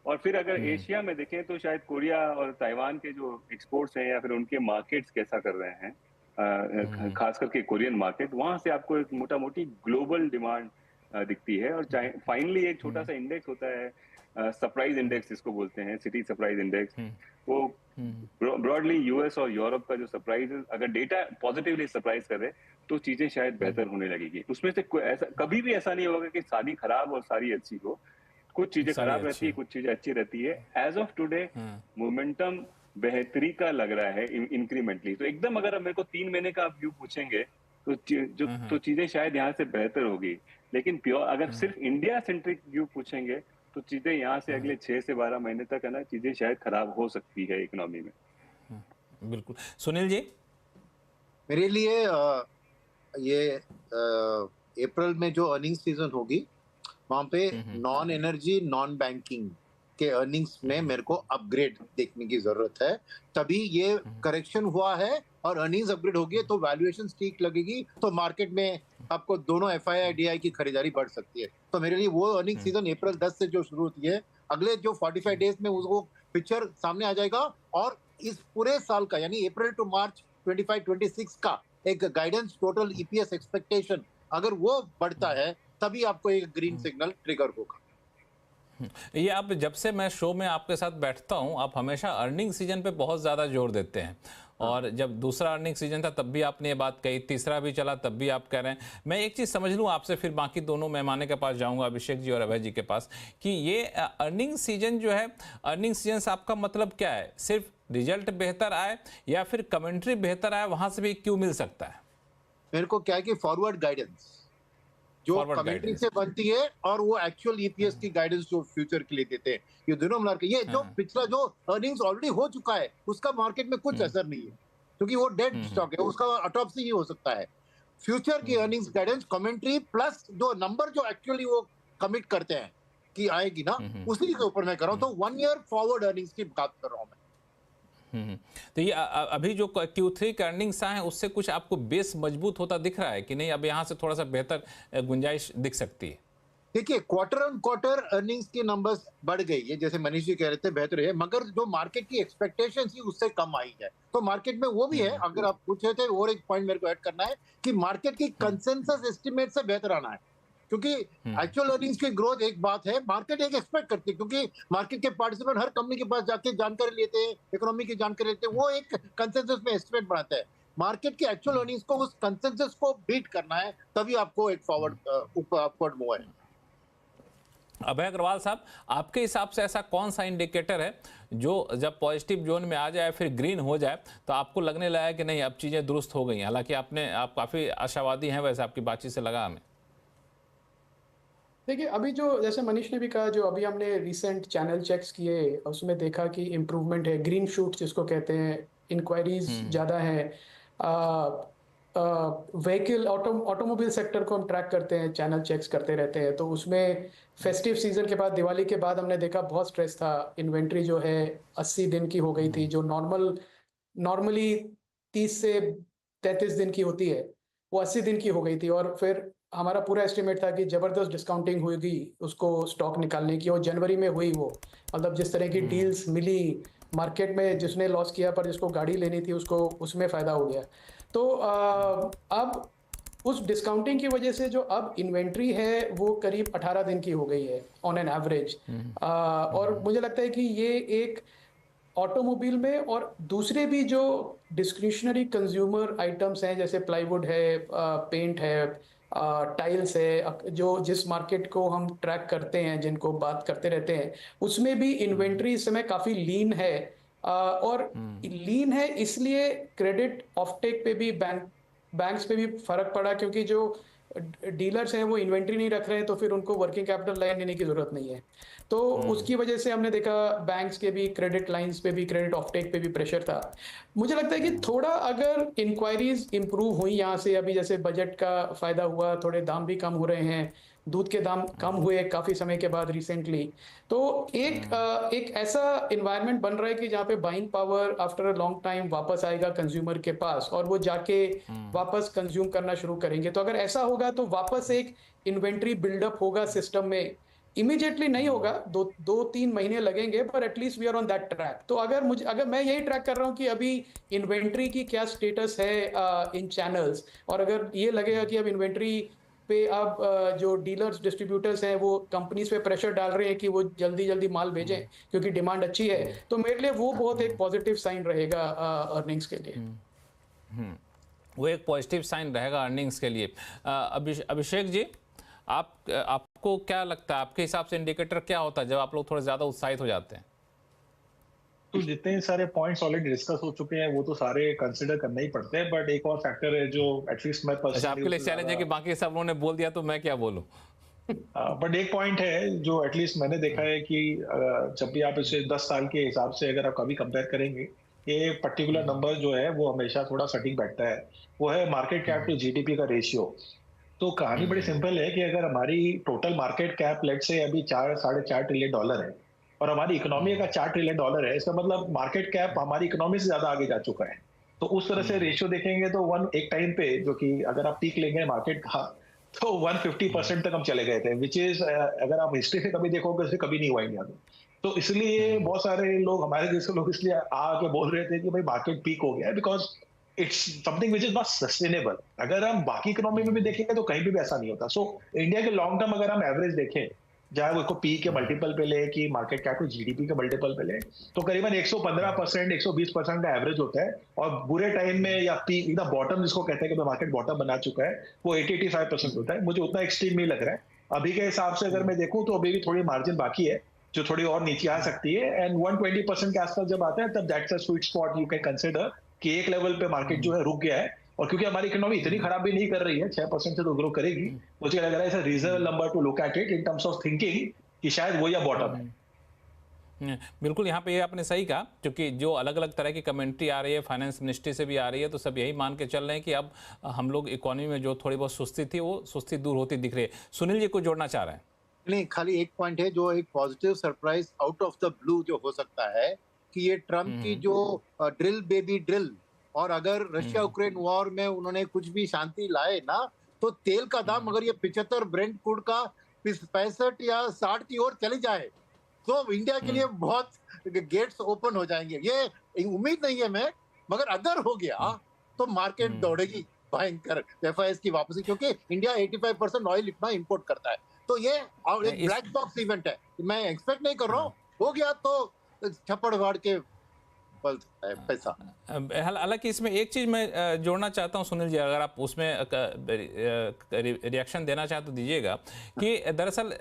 और फिर अगर एशिया में देखें तो शायद कोरिया और ताइवान के जो एक्सपोर्ट्स हैं या फिर उनके मार्केट्स कैसा कर रहे हैं, खास करके कोरियन मार्केट, वहां से आपको एक मोटा मोटी ग्लोबल डिमांड दिखती है। और फाइनली एक छोटा सा इंडेक्स होता है, सरप्राइज इंडेक्स जिसको बोलते हैं, सिटी सरप्राइज इंडेक्स, वो ब्रॉडली US और यूरोप का जो सरप्राइज, अगर डेटा पॉजिटिवली सरप्राइज करे तो चीजें शायद बेहतर होने लगेगी। उसमें से ऐसा कभी भी ऐसा नहीं होगा कि सारी खराब और सारी अच्छी हो, कुछ चीजें खराब रहती है, कुछ चीजें अच्छी रहती है। एज ऑफ टुडे मोमेंटम बेहतरी का लग रहा है इंक्रीमेंटली। तो एकदम अगर मेरे को 3 महीने का आप व्यू पूछेंगे तो चीजें शायद यहाँ से बेहतर होगी, लेकिन प्योर अगर सिर्फ इंडिया सेंट्रिक व्यू पूछेंगे तो चीजें यहाँ से अगले 6 से 12 महीने तक है ना, चीजें शायद खराब हो सकती है इकोनॉमी में। बिल्कुल। सुनील जी, मेरे लिए ये अप्रैल में जो अर्निंग सीजन होगी, वहां पे नॉन एनर्जी नॉन बैंकिंग के अर्निंग्स में मेरे को अपग्रेड देखने की जरूरत है। तभी ये करेक्शन हुआ है और अर्निंग्स अपग्रेड होगी तो वैल्यूएशन ठीक लगेगी, तो मार्केट में आपको दोनों FII DI की खरीदारी बढ़ सकती है। तो मेरे लिए वो अर्निंग सीजन अप्रैल 10 से जो शुरू होती है, अगले जो 45 डेज में उसको पिक्चर सामने आ जाएगा। और इस पूरे साल का यानी अप्रैल टू मार्च 25-26 का एक गाइडेंस टोटल EPS एक्सपेक्टेशन अगर वो बढ़ता है, तभी आपको एक ग्रीन सिग्नल ट्रिगर होगा। ये आप जब से मैं शो में आपके साथ बैठता हूं, आप हमेशा अर्निंग सीजन पे बहुत ज़्यादा जोर देते हैं। और जब दूसरा अर्निंग सीजन था तब भी आपने ये बात कही, तीसरा भी चला तब भी आप कह रहे हैं। मैं एक चीज़ समझ लूँ आपसे, फिर बाकी दोनों मेहमानों के पास जाऊंगा, अभिषेक जी और अभय जी के पास, कि ये अर्निंग सीजन जो है, अर्निंग सीजन से आपका मतलब क्या है? सिर्फ रिजल्ट बेहतर आए या फिर कमेंट्री बेहतर आए, वहां से भी क्यों मिल सकता है? मेरे को क्या है कि फॉरवर्ड गाइडेंस जो कमेंट्री से बनती है और वो एक्चुअल EPS की गाइडेंस जो फ्यूचर के लिए देते हैं, ये दोनों मिला के, ये जो पिछला जो अर्निंग्स ऑलरेडी हो चुका है उसका मार्केट में कुछ असर नहीं है, क्योंकि वो डेड स्टॉक है, उसका ऑटोप्सी ही हो सकता है। फ्यूचर की अर्निंग्स गाइडेंस कमेंट्री प्लस जो नंबर जो एक्चुअली वो कमिट करते हैं कि आएगी ना, उसी के ऊपर मैं कर रहा हूँ। तो 1 ईयर फॉरवर्ड अर्निंग्स की बात कर रहा हूँ मैं। तो ये अभी जो Q3 के अर्निंग्स आए हैं उससे कुछ आपको बेस मजबूत होता दिख रहा है कि नहीं? अब यहाँ से थोड़ा सा बेहतर गुंजाइश दिख सकती है? देखिए, क्वार्टर ऑन क्वार्टर अर्निंग्स के नंबर्स बढ़ गई है, जैसे मनीष जी कह रहे थे बेहतर है, मगर जो मार्केट की एक्सपेक्टेशन थी उससे कम आई है। तो मार्केट में वो भी है, अगर आप पूछ रहे थे, और एक पॉइंट मेरे को ऐड करना है कि मार्केट की कंसेंसस एस्टिमेट से बेहतर आना है, क्योंकि एक्चुअल अर्निंग्स की ग्रोथ एक बात है, मार्केट एक एक्सपेक्ट करती है, क्योंकि मार्केट के पार्टिसिपेंट हर कंपनी के पास जाके जानकारी लेते हैं, इकोनॉमी की जानकारी लेते हैं, वो एक कंसेंसस में एस्टिमेट बनाता है। मार्केट की एक्चुअल अर्निंग्स को, उस कंसेंसस को बीट करना है, तभी आपको एक फॉरवर्ड अपवर्ड मूव है। अभय अग्रवाल साहब, आपके हिसाब से ऐसा कौन सा इंडिकेटर है जो जब पॉजिटिव जोन में आ जाए, फिर ग्रीन हो जाए, तो आपको लगने लगा कि नहीं अब चीज़ें दुरुस्त हो गई? हालांकि आप काफ़ी आशावादी हैं, वैसे आपकी बातचीत से लगा हमें। देखिए, अभी जो जैसे मनीष ने भी कहा, जो अभी हमने रिसेंट चैनल चेक्स किए उसमें देखा कि इम्प्रूवमेंट है, ग्रीन शूट जिसको कहते हैं, इंक्वायरीज ज़्यादा है। व्हीकल ऑटोमोबाइल सेक्टर को हम ट्रैक करते हैं, चैनल चेक्स करते रहते हैं, तो उसमें फेस्टिव सीजन के बाद, दिवाली के बाद हमने देखा बहुत स्ट्रेस था। इन्वेंट्री जो है 80 दिन की हो गई थी, जो नॉर्मली 30 से 33 दिन की होती है, वो 80 दिन की हो गई थी। और फिर हमारा पूरा एस्टिमेट था कि ज़बरदस्त डिस्काउंटिंग होगी उसको स्टॉक निकालने की, और जनवरी में हुई वो। मतलब जिस तरह की डील्स मिली मार्केट में, जिसने लॉस किया पर जिसको गाड़ी लेनी थी उसको उसमें फ़ायदा हो गया। तो अब उस डिस्काउंटिंग की वजह से जो अब इन्वेंट्री है वो करीब 18 दिन की हो गई है ऑन एन एवरेज। और मुझे लगता है कि ये एक ऑटोमोबाइल में, और दूसरे भी जो डिस्क्रिशनरी कंज्यूमर आइटम्स हैं जैसे प्लाईवुड है, पेंट है, टाइल्स है, जो जिस मार्केट को हम ट्रैक करते हैं, जिनको बात करते रहते हैं, उसमें भी इन्वेंट्री इस समय काफ़ी लीन है। और लीन है इसलिए क्रेडिट ऑफटेक पे भी बैंक्स पे भी फर्क पड़ा, क्योंकि जो डीलर्स हैं वो इन्वेंट्री नहीं रख रहे हैं, तो फिर उनको वर्किंग कैपिटल लाइन लेने की जरूरत नहीं है। तो उसकी वजह से हमने देखा बैंक्स के भी क्रेडिट लाइंस पे भी, क्रेडिट ऑफटेक पे भी प्रेशर था। मुझे लगता है कि थोड़ा अगर इंक्वायरीज इंप्रूव हुई यहाँ से, अभी जैसे बजट का फायदा हुआ, थोड़े दाम भी कम हो रहे हैं, दूध के दाम कम हुए काफ़ी समय के बाद रिसेंटली, तो एक ऐसा इन्वायरमेंट बन रहा है कि जहाँ पे buying power after a long time वापस आएगा कंज्यूमर के पास, और वो जाके वापस कंज्यूम करना शुरू करेंगे। तो अगर ऐसा होगा तो वापस एक इन्वेंट्री बिल्डअप होगा सिस्टम में। इमीडिएटली नहीं होगा, 2-3 महीने लगेंगे, पर at least we are on that track. तो अगर मैं यही ट्रैक कर रहा हूँ कि अभी इन्वेंट्री की क्या स्टेटस है इन चैनल्स, और अगर ये लगेगा कि अब इन्वेंट्री पे अब जो डीलर्स डिस्ट्रीब्यूटर्स हैं वो कंपनीज पे प्रेशर डाल रहे हैं कि वो जल्दी जल्दी माल भेजें क्योंकि डिमांड अच्छी है, तो मेरे लिए वो बहुत एक पॉजिटिव साइन रहेगा अर्निंग्स के लिए। वो एक पॉजिटिव साइन रहेगा अर्निंग्स के लिए। अभिषेक जी, आपको क्या लगता है, आपके हिसाब से इंडिकेटर क्या होता है जब आप लोग थोड़े ज़्यादा उत्साहित हो जाते हैं? तो जितने सारे पॉइंट्स ऑलरेडी डिस्कस हो चुके हैं वो तो सारे कंसिडर करना ही पड़ते हैं, बट एक और फैक्टर है जो एटलीस्ट मैं अच्छा, आपके लिए चैलेंज है कि बाकी सब लोगों ने बोल दिया तो मैं क्या बोलूं? बट एक पॉइंट है जो एटलीस्ट मैंने देखा है कि जब भी आप इसे 10 साल के हिसाब से अगर आप कभी कंपेयर करेंगे, ये पर्टिकुलर नंबर जो है वो हमेशा थोड़ा सटीक बैठता है, वो है मार्केट कैप टू जीडीपी का रेशियो। तो कहानी बड़ी सिंपल है कि अगर हमारी टोटल मार्केट कैप लेट से अभी 4-4.5 ट्रिलियन डॉलर है और हमारी इकोनॉमी का 4 ट्रिलियन डॉलर है, इसका मतलब मार्केट कैप हमारी इकोनॉमी से ज्यादा आगे जा चुका है। तो उस तरह से रेशियो देखेंगे तो एक टाइम पे, जो कि अगर आप पीक लेंगे मार्केट का, तो 150% तक हम चले गए थे, विच इज अगर आप हिस्ट्री से कभी देखोगे तो कभी नहीं हुआ इंडिया में। तो इसलिए बहुत सारे लोग, हमारे जैसे लोग, इसलिए आके बोल रहे थे कि भाई मार्केट पीक हो गया है, because it's something which is not sustainable. अगर हम बाकी इकोनॉमी में भी देखेंगे तो कहीं भी ऐसा नहीं होता। सो इंडिया के लॉन्ग टर्म अगर हम एवरेज देखें, चाहे वो इसको पी के मल्टीपल पे ले कि मार्केट कैप को जीडीपी के मल्टीपल पे ले, तो करीबन 115%, 120% का एवरेज होता है। और बुरे टाइम में या पीक एकदम बॉटम जिसको कहते हैं कि मार्केट बॉटम बना चुका है, वो 80-85% होता है। मुझे उतना एक्सट्रीम नहीं लग रहा है अभी के हिसाब से। अगर मैं देखूं तो अभी भी थोड़ी मार्जिन बाकी है जो थोड़ी और नीचे आ सकती है, एंड 120% के आसपास जब आता है तब that's a sweet spot you can consider कि एक लेवल पे मार्केट जो है रुक गया है। और क्योंकि हमारी इकोनॉमी इतनी खराब भी नहीं कर रही है, 6% से तो ग्रो करेगी, मुझे लग रहा है reasonable number to look at it in terms of thinking कि शायद वो या बॉटम है। बिल्कुल, यहाँ पे ये आपने सही कहा, क्योंकि जो अलग अलग तरह की कमेंट्री आ रही है, फाइनेंस मिनिस्ट्री से भी आ रही है, तो सब यही मान के चल रहे हैं कि अब हम लोग इकोनॉमी में जो थोड़ी बहुत सुस्ती थी वो सुस्ती दूर होती दिख रही है। सुनील जी को जोड़ना चाह रहे हैं? नहीं, खाली एक पॉइंट है जो एक positive surprise out of the blue जो हो सकता है कि ये ट्रम्प की जो ड्रिल बेबी ड्रिल, और अगर रशिया यूक्रेन वॉर में उन्होंने कुछ भी शांति लाए ना, तो तेल का दाम अगर ये 75 ब्रेंट क्रूड का 65 या 60 की ओर चली जाए तो इंडिया के लिए बहुत गेट्स ओपन हो जाएंगे। ये उम्मीद नहीं है मैं, मगर अगर हो गया तो मार्केट दौड़ेगी भयंकर एफआईएस की वापसी, क्योंकि इंडिया 85% ऑयल इतना इंपोर्ट करता है। तो ये एक ब्लैक बॉक्स इवेंट है, मैं एक्सपेक्ट नहीं कर रहा हूँ, हो गया तो छप्पड़ फाड़ के पैसा। हालांकि इसमें एक चीज मैं जोड़ना चाहता हूं सुनील जी, अगर आप उसमें रिएक्शन देना चाहें तो दीजिएगा, कि दरअसल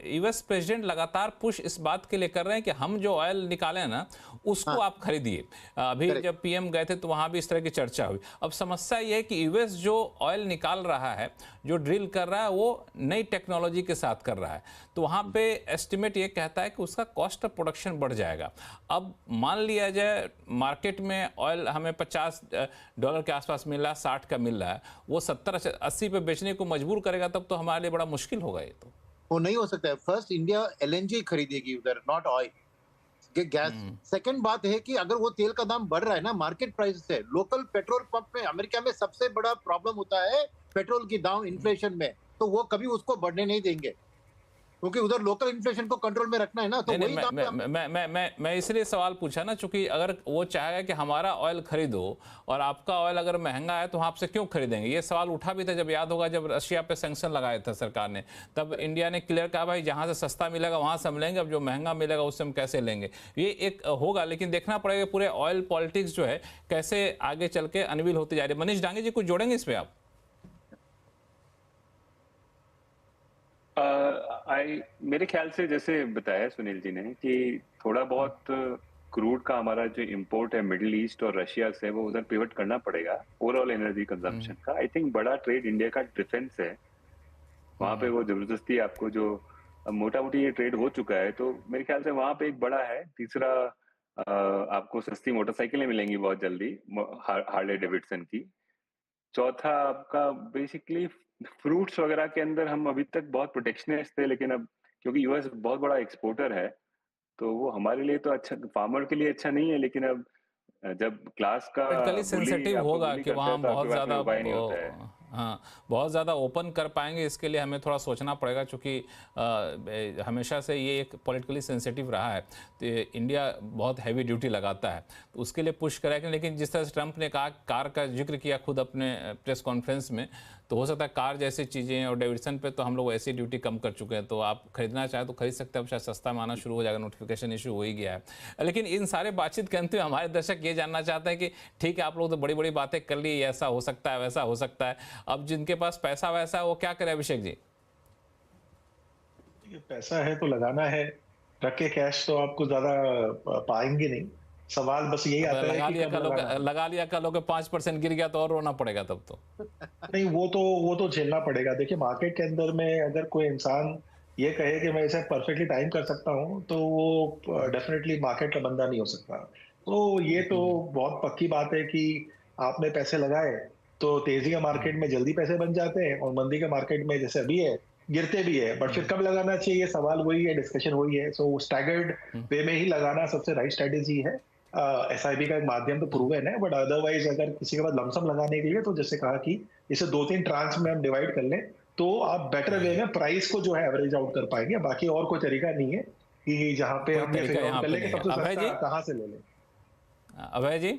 यूएस प्रेसिडेंट लगातार पुश इस बात के लिए कर रहे हैं कि हम जो ऑयल निकालें ना उसको हाँ आप खरीदिए। अभी करेक्ट। जब पीएम गए थे तो वहां भी इस तरह की चर्चा हुई। अब समस्या ये है कि यूएस जो ऑयल निकाल रहा है, जो ड्रिल कर रहा है, वो नई टेक्नोलॉजी के साथ कर रहा है, तो वहां पे एस्टिमेट ये कहता है कि उसका कॉस्ट ऑफ प्रोडक्शन बढ़ जाएगा। अब मान लिया जाए मार्केट में ऑयल हमें $50 के आसपास मिल रहा है, 60 का मिल रहा है, वो 70-80 पे बेचने को मजबूर करेगा, तब तो हमारे लिए बड़ा मुश्किल होगा ये तो। वो नहीं हो सकता है। फर्स्ट इंडिया एलएनजी खरीदेगी उधर, नॉट ऑयल, गैस। सेकंड बात है कि अगर वो तेल का दाम बढ़ रहा है ना मार्केट प्राइस से, लोकल पेट्रोल पंप में अमेरिका में सबसे बड़ा प्रॉब्लम होता है पेट्रोल की दाम इन्फ्लेशन में, तो वो कभी उसको बढ़ने नहीं देंगे, क्योंकि उधर लोकल इन्फ्लेशन को कंट्रोल में रखना है ना, तो नहीं नहीं, वही दाम पे मैं इसलिए सवाल पूछा ना, चूंकि अगर वो चाहेगा कि हमारा ऑयल खरीदो और आपका ऑयल अगर महंगा है तो हम आपसे क्यों खरीदेंगे, ये सवाल उठा भी था। जब याद होगा, जब रशिया पे सैंक्शन लगाया था सरकार ने, तब इंडिया ने क्लियर कहा भाई जहां से सस्ता मिलेगा वहां से हम लेंगे, अब जो महंगा मिलेगा उससे हम कैसे लेंगे। ये एक होगा, लेकिन देखना पड़ेगा पूरे ऑयल पॉलिटिक्स जो है कैसे आगे चल के अनवील होती जा रही है। मनीष डांगे जी कुछ जोड़ेंगे इस पे आप? मेरे ख्याल से जैसे बताया सुनील जी ने कि थोड़ा बहुत क्रूड का हमारा जो इंपोर्ट है मिडिल ईस्ट और रशिया से, वो उधर पिवट करना पड़ेगा ओवरऑल एनर्जी कंजम्पशन का। आई थिंक बड़ा ट्रेड इंडिया का डिफेंस है, वहां पे वो जबरदस्ती आपको जो मोटा मोटी ये ट्रेड हो चुका है, तो मेरे ख्याल से वहां पे एक बड़ा है। तीसरा, आपको सस्ती मोटरसाइकिलें मिलेंगी बहुत जल्दी, हार्ले डेविडसन की। चौथा आपका बेसिकली फ्रूट्स वगैरह के अंदर हम अभी तक बहुत प्रोटेक्शनिस्ट थे, लेकिन अब क्योंकि यूएस बहुत बड़ा एक्सपोर्टर है, तो वो हमारे लिए तो अच्छा, फार्मर के लिए अच्छा नहीं है, लेकिन अब जब क्लास का पॉलिटिकली बुली सेंसिटिव आपको होगा बुली कि करता वहाँ है तो बहुत आपके पास ज़्यादा में उपाय नहीं होता है। हाँ, बहुत ज़्यादा ओपन कर पाएंगे, इसके लिए हमें थोड़ा सोचना पड़ेगा, क्योंकि हमेशा से ये एक पॉलिटिकली सेंसिटिव रहा है। तो इंडिया बहुत हैवी ड्यूटी लगाता है, तो उसके लिए पुश करेगा। लेकिन जिस तरह से ट्रंप ने कहा, कार का जिक्र किया खुद अपने प्रेस कॉन्फ्रेंस में, तो हो सकता है कार जैसी चीज़ें, और डेविडसन पे तो हम लोग ऐसी ड्यूटी कम कर चुके हैं, तो आप खरीदना चाहें तो खरीद सकते हैं। अब शायद सस्ता में आना शुरू हो जाएगा, नोटिफिकेशन इशू हो ही गया है। लेकिन इन सारे बातचीत के अंत में हमारे दर्शक ये जानना चाहते हैं कि ठीक है, आप लोग तो बड़ी बड़ी बातें कर ली, ऐसा हो सकता है, वैसा हो सकता है, अब जिनके पास पैसा वैसा है वो क्या करे अभिषेक जी? पैसा है तो लगाना है, रख के कैश तो आपको ज्यादा पाएंगे नहीं। सवाल बस यही आता है कि कब लगाना है। लगा लिया कल लोग 5% गिर गया तो और रोना पड़ेगा तब तो। नहीं, वो तो झेलना पड़ेगा। देखिए, मार्केट के अंदर में अगर कोई इंसान ये कहे कि मैं इसे परफेक्टली टाइम कर सकता हूँ, तो वो डेफिनेटली मार्केट का बंदा नहीं हो सकता। तो ये तो बहुत पक्की बात है कि आपने पैसे लगाए तो तेजी का मार्केट में जल्दी पैसे बन जाते हैं, और मंदी के मार्केट में जैसे अभी है गिरते भी है। बट फिर कब लगाना चाहिए, ये सवाल वही है, डिस्कशन वही है। सो स्टैगर्ड वे में ही लगाना सबसे राइट स्ट्रेटेजी है। एसआईपी का एक माध्यम तो प्रूवन है, बट अदरवाइज अगर किसी के पास लमसम लगाने के लिए, तो जैसे कहा कि इसे 2-3 ट्रांच में हम डिवाइड कर लें, तो आप बेटर वे में प्राइस को जो है एवरेज आउट कर पाएंगे। बाकी और कोई तरीका नहीं है कि जहां पे हम ये फिगर आउट कर लें कि सबसे सस्ता कहां से ले लें। अभय जी,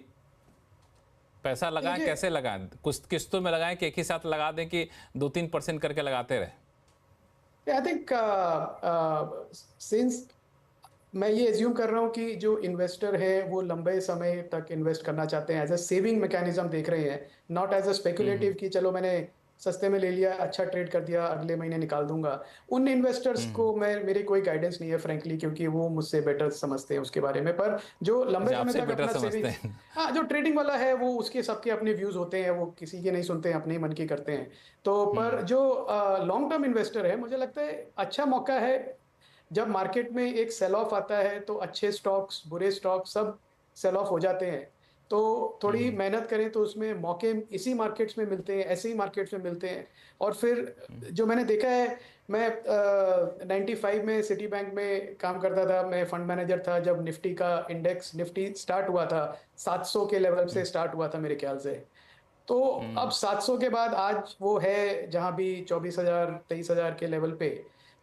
पैसा लगाएं, कैसे लगाएं? कुछ किस्तों में लगाएं कि एक ही साथ लगा दें कि 2-3% करके लगाते रहे? आई थिंक सिंस मैं ये एज्यूम कर रहा हूँ कि जो इन्वेस्टर है वो लंबे समय तक इन्वेस्ट करना चाहते हैं, एज अ सेविंग मैकेनिज्म देख रहे हैं, नॉट एज अ स्पेकुलेटिव कि चलो मैंने सस्ते में ले लिया, अच्छा ट्रेड कर दिया, अगले महीने निकाल दूंगा। उन इन्वेस्टर्स को मेरी कोई गाइडेंस नहीं है फ्रैंकली, क्योंकि वो मुझसे बेटर समझते हैं उसके बारे में। पर जो लंबे समय तक अपना सेविंग, हाँ, जो ट्रेडिंग वाला है वो उसके सबके अपने व्यूज होते हैं, वो किसी के नहीं सुनते हैं, अपने ही मन की करते हैं। तो पर जो लॉन्ग टर्म इन्वेस्टर है, मुझे लगता है अच्छा मौका है। जब मार्केट में एक सेल ऑफ आता है तो अच्छे स्टॉक्स, बुरे स्टॉक्स सब सेल ऑफ हो जाते हैं। तो थोड़ी मेहनत करें तो उसमें मौके इसी मार्केट्स में मिलते हैं, ऐसे ही मार्केट्स में मिलते हैं। और फिर जो मैंने देखा है, मैं 95 में सिटी बैंक में काम करता था, मैं फंड मैनेजर था जब निफ्टी का इंडेक्स, निफ्टी स्टार्ट हुआ था 700 के लेवल से स्टार्ट हुआ था मेरे ख्याल से। तो अब 700 के बाद आज वो है जहां भी 24,000 23,000 के लेवल पे।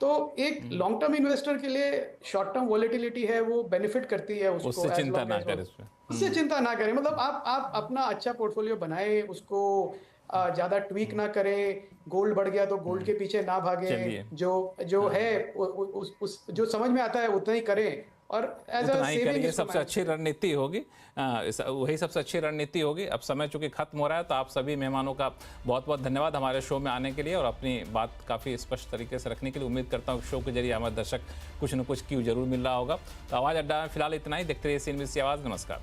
तो एक लॉन्ग टर्म इन्वेस्टर के लिए शॉर्ट टर्म वॉलेटिलिटी है, वो बेनिफिट करती है उसको। उससे चिंता ना करें, उससे चिंता ना करें, मतलब आप अपना अच्छा पोर्टफोलियो बनाएं, उसको ज्यादा ट्वीक ना करें। गोल्ड बढ़ गया तो गोल्ड के पीछे ना भागें, जो है उस जो समझ में आता है उतना ही करें। और एज अ उतना ही सेविंग करिए, सबसे अच्छी रणनीति होगी। वही सबसे अच्छी रणनीति होगी। अब समय चूंकि खत्म हो रहा है, तो आप सभी मेहमानों का बहुत बहुत धन्यवाद हमारे शो में आने के लिए और अपनी बात काफ़ी स्पष्ट तरीके से रखने के लिए। उम्मीद करता हूँ शो के जरिए हमारे दर्शक कुछ न कुछ क्यू जरूर मिल रहा होगा। तो आवाज़ अड्डा में फिलहाल इतना ही। देखते रहिए CNBC आवाज़। नमस्कार।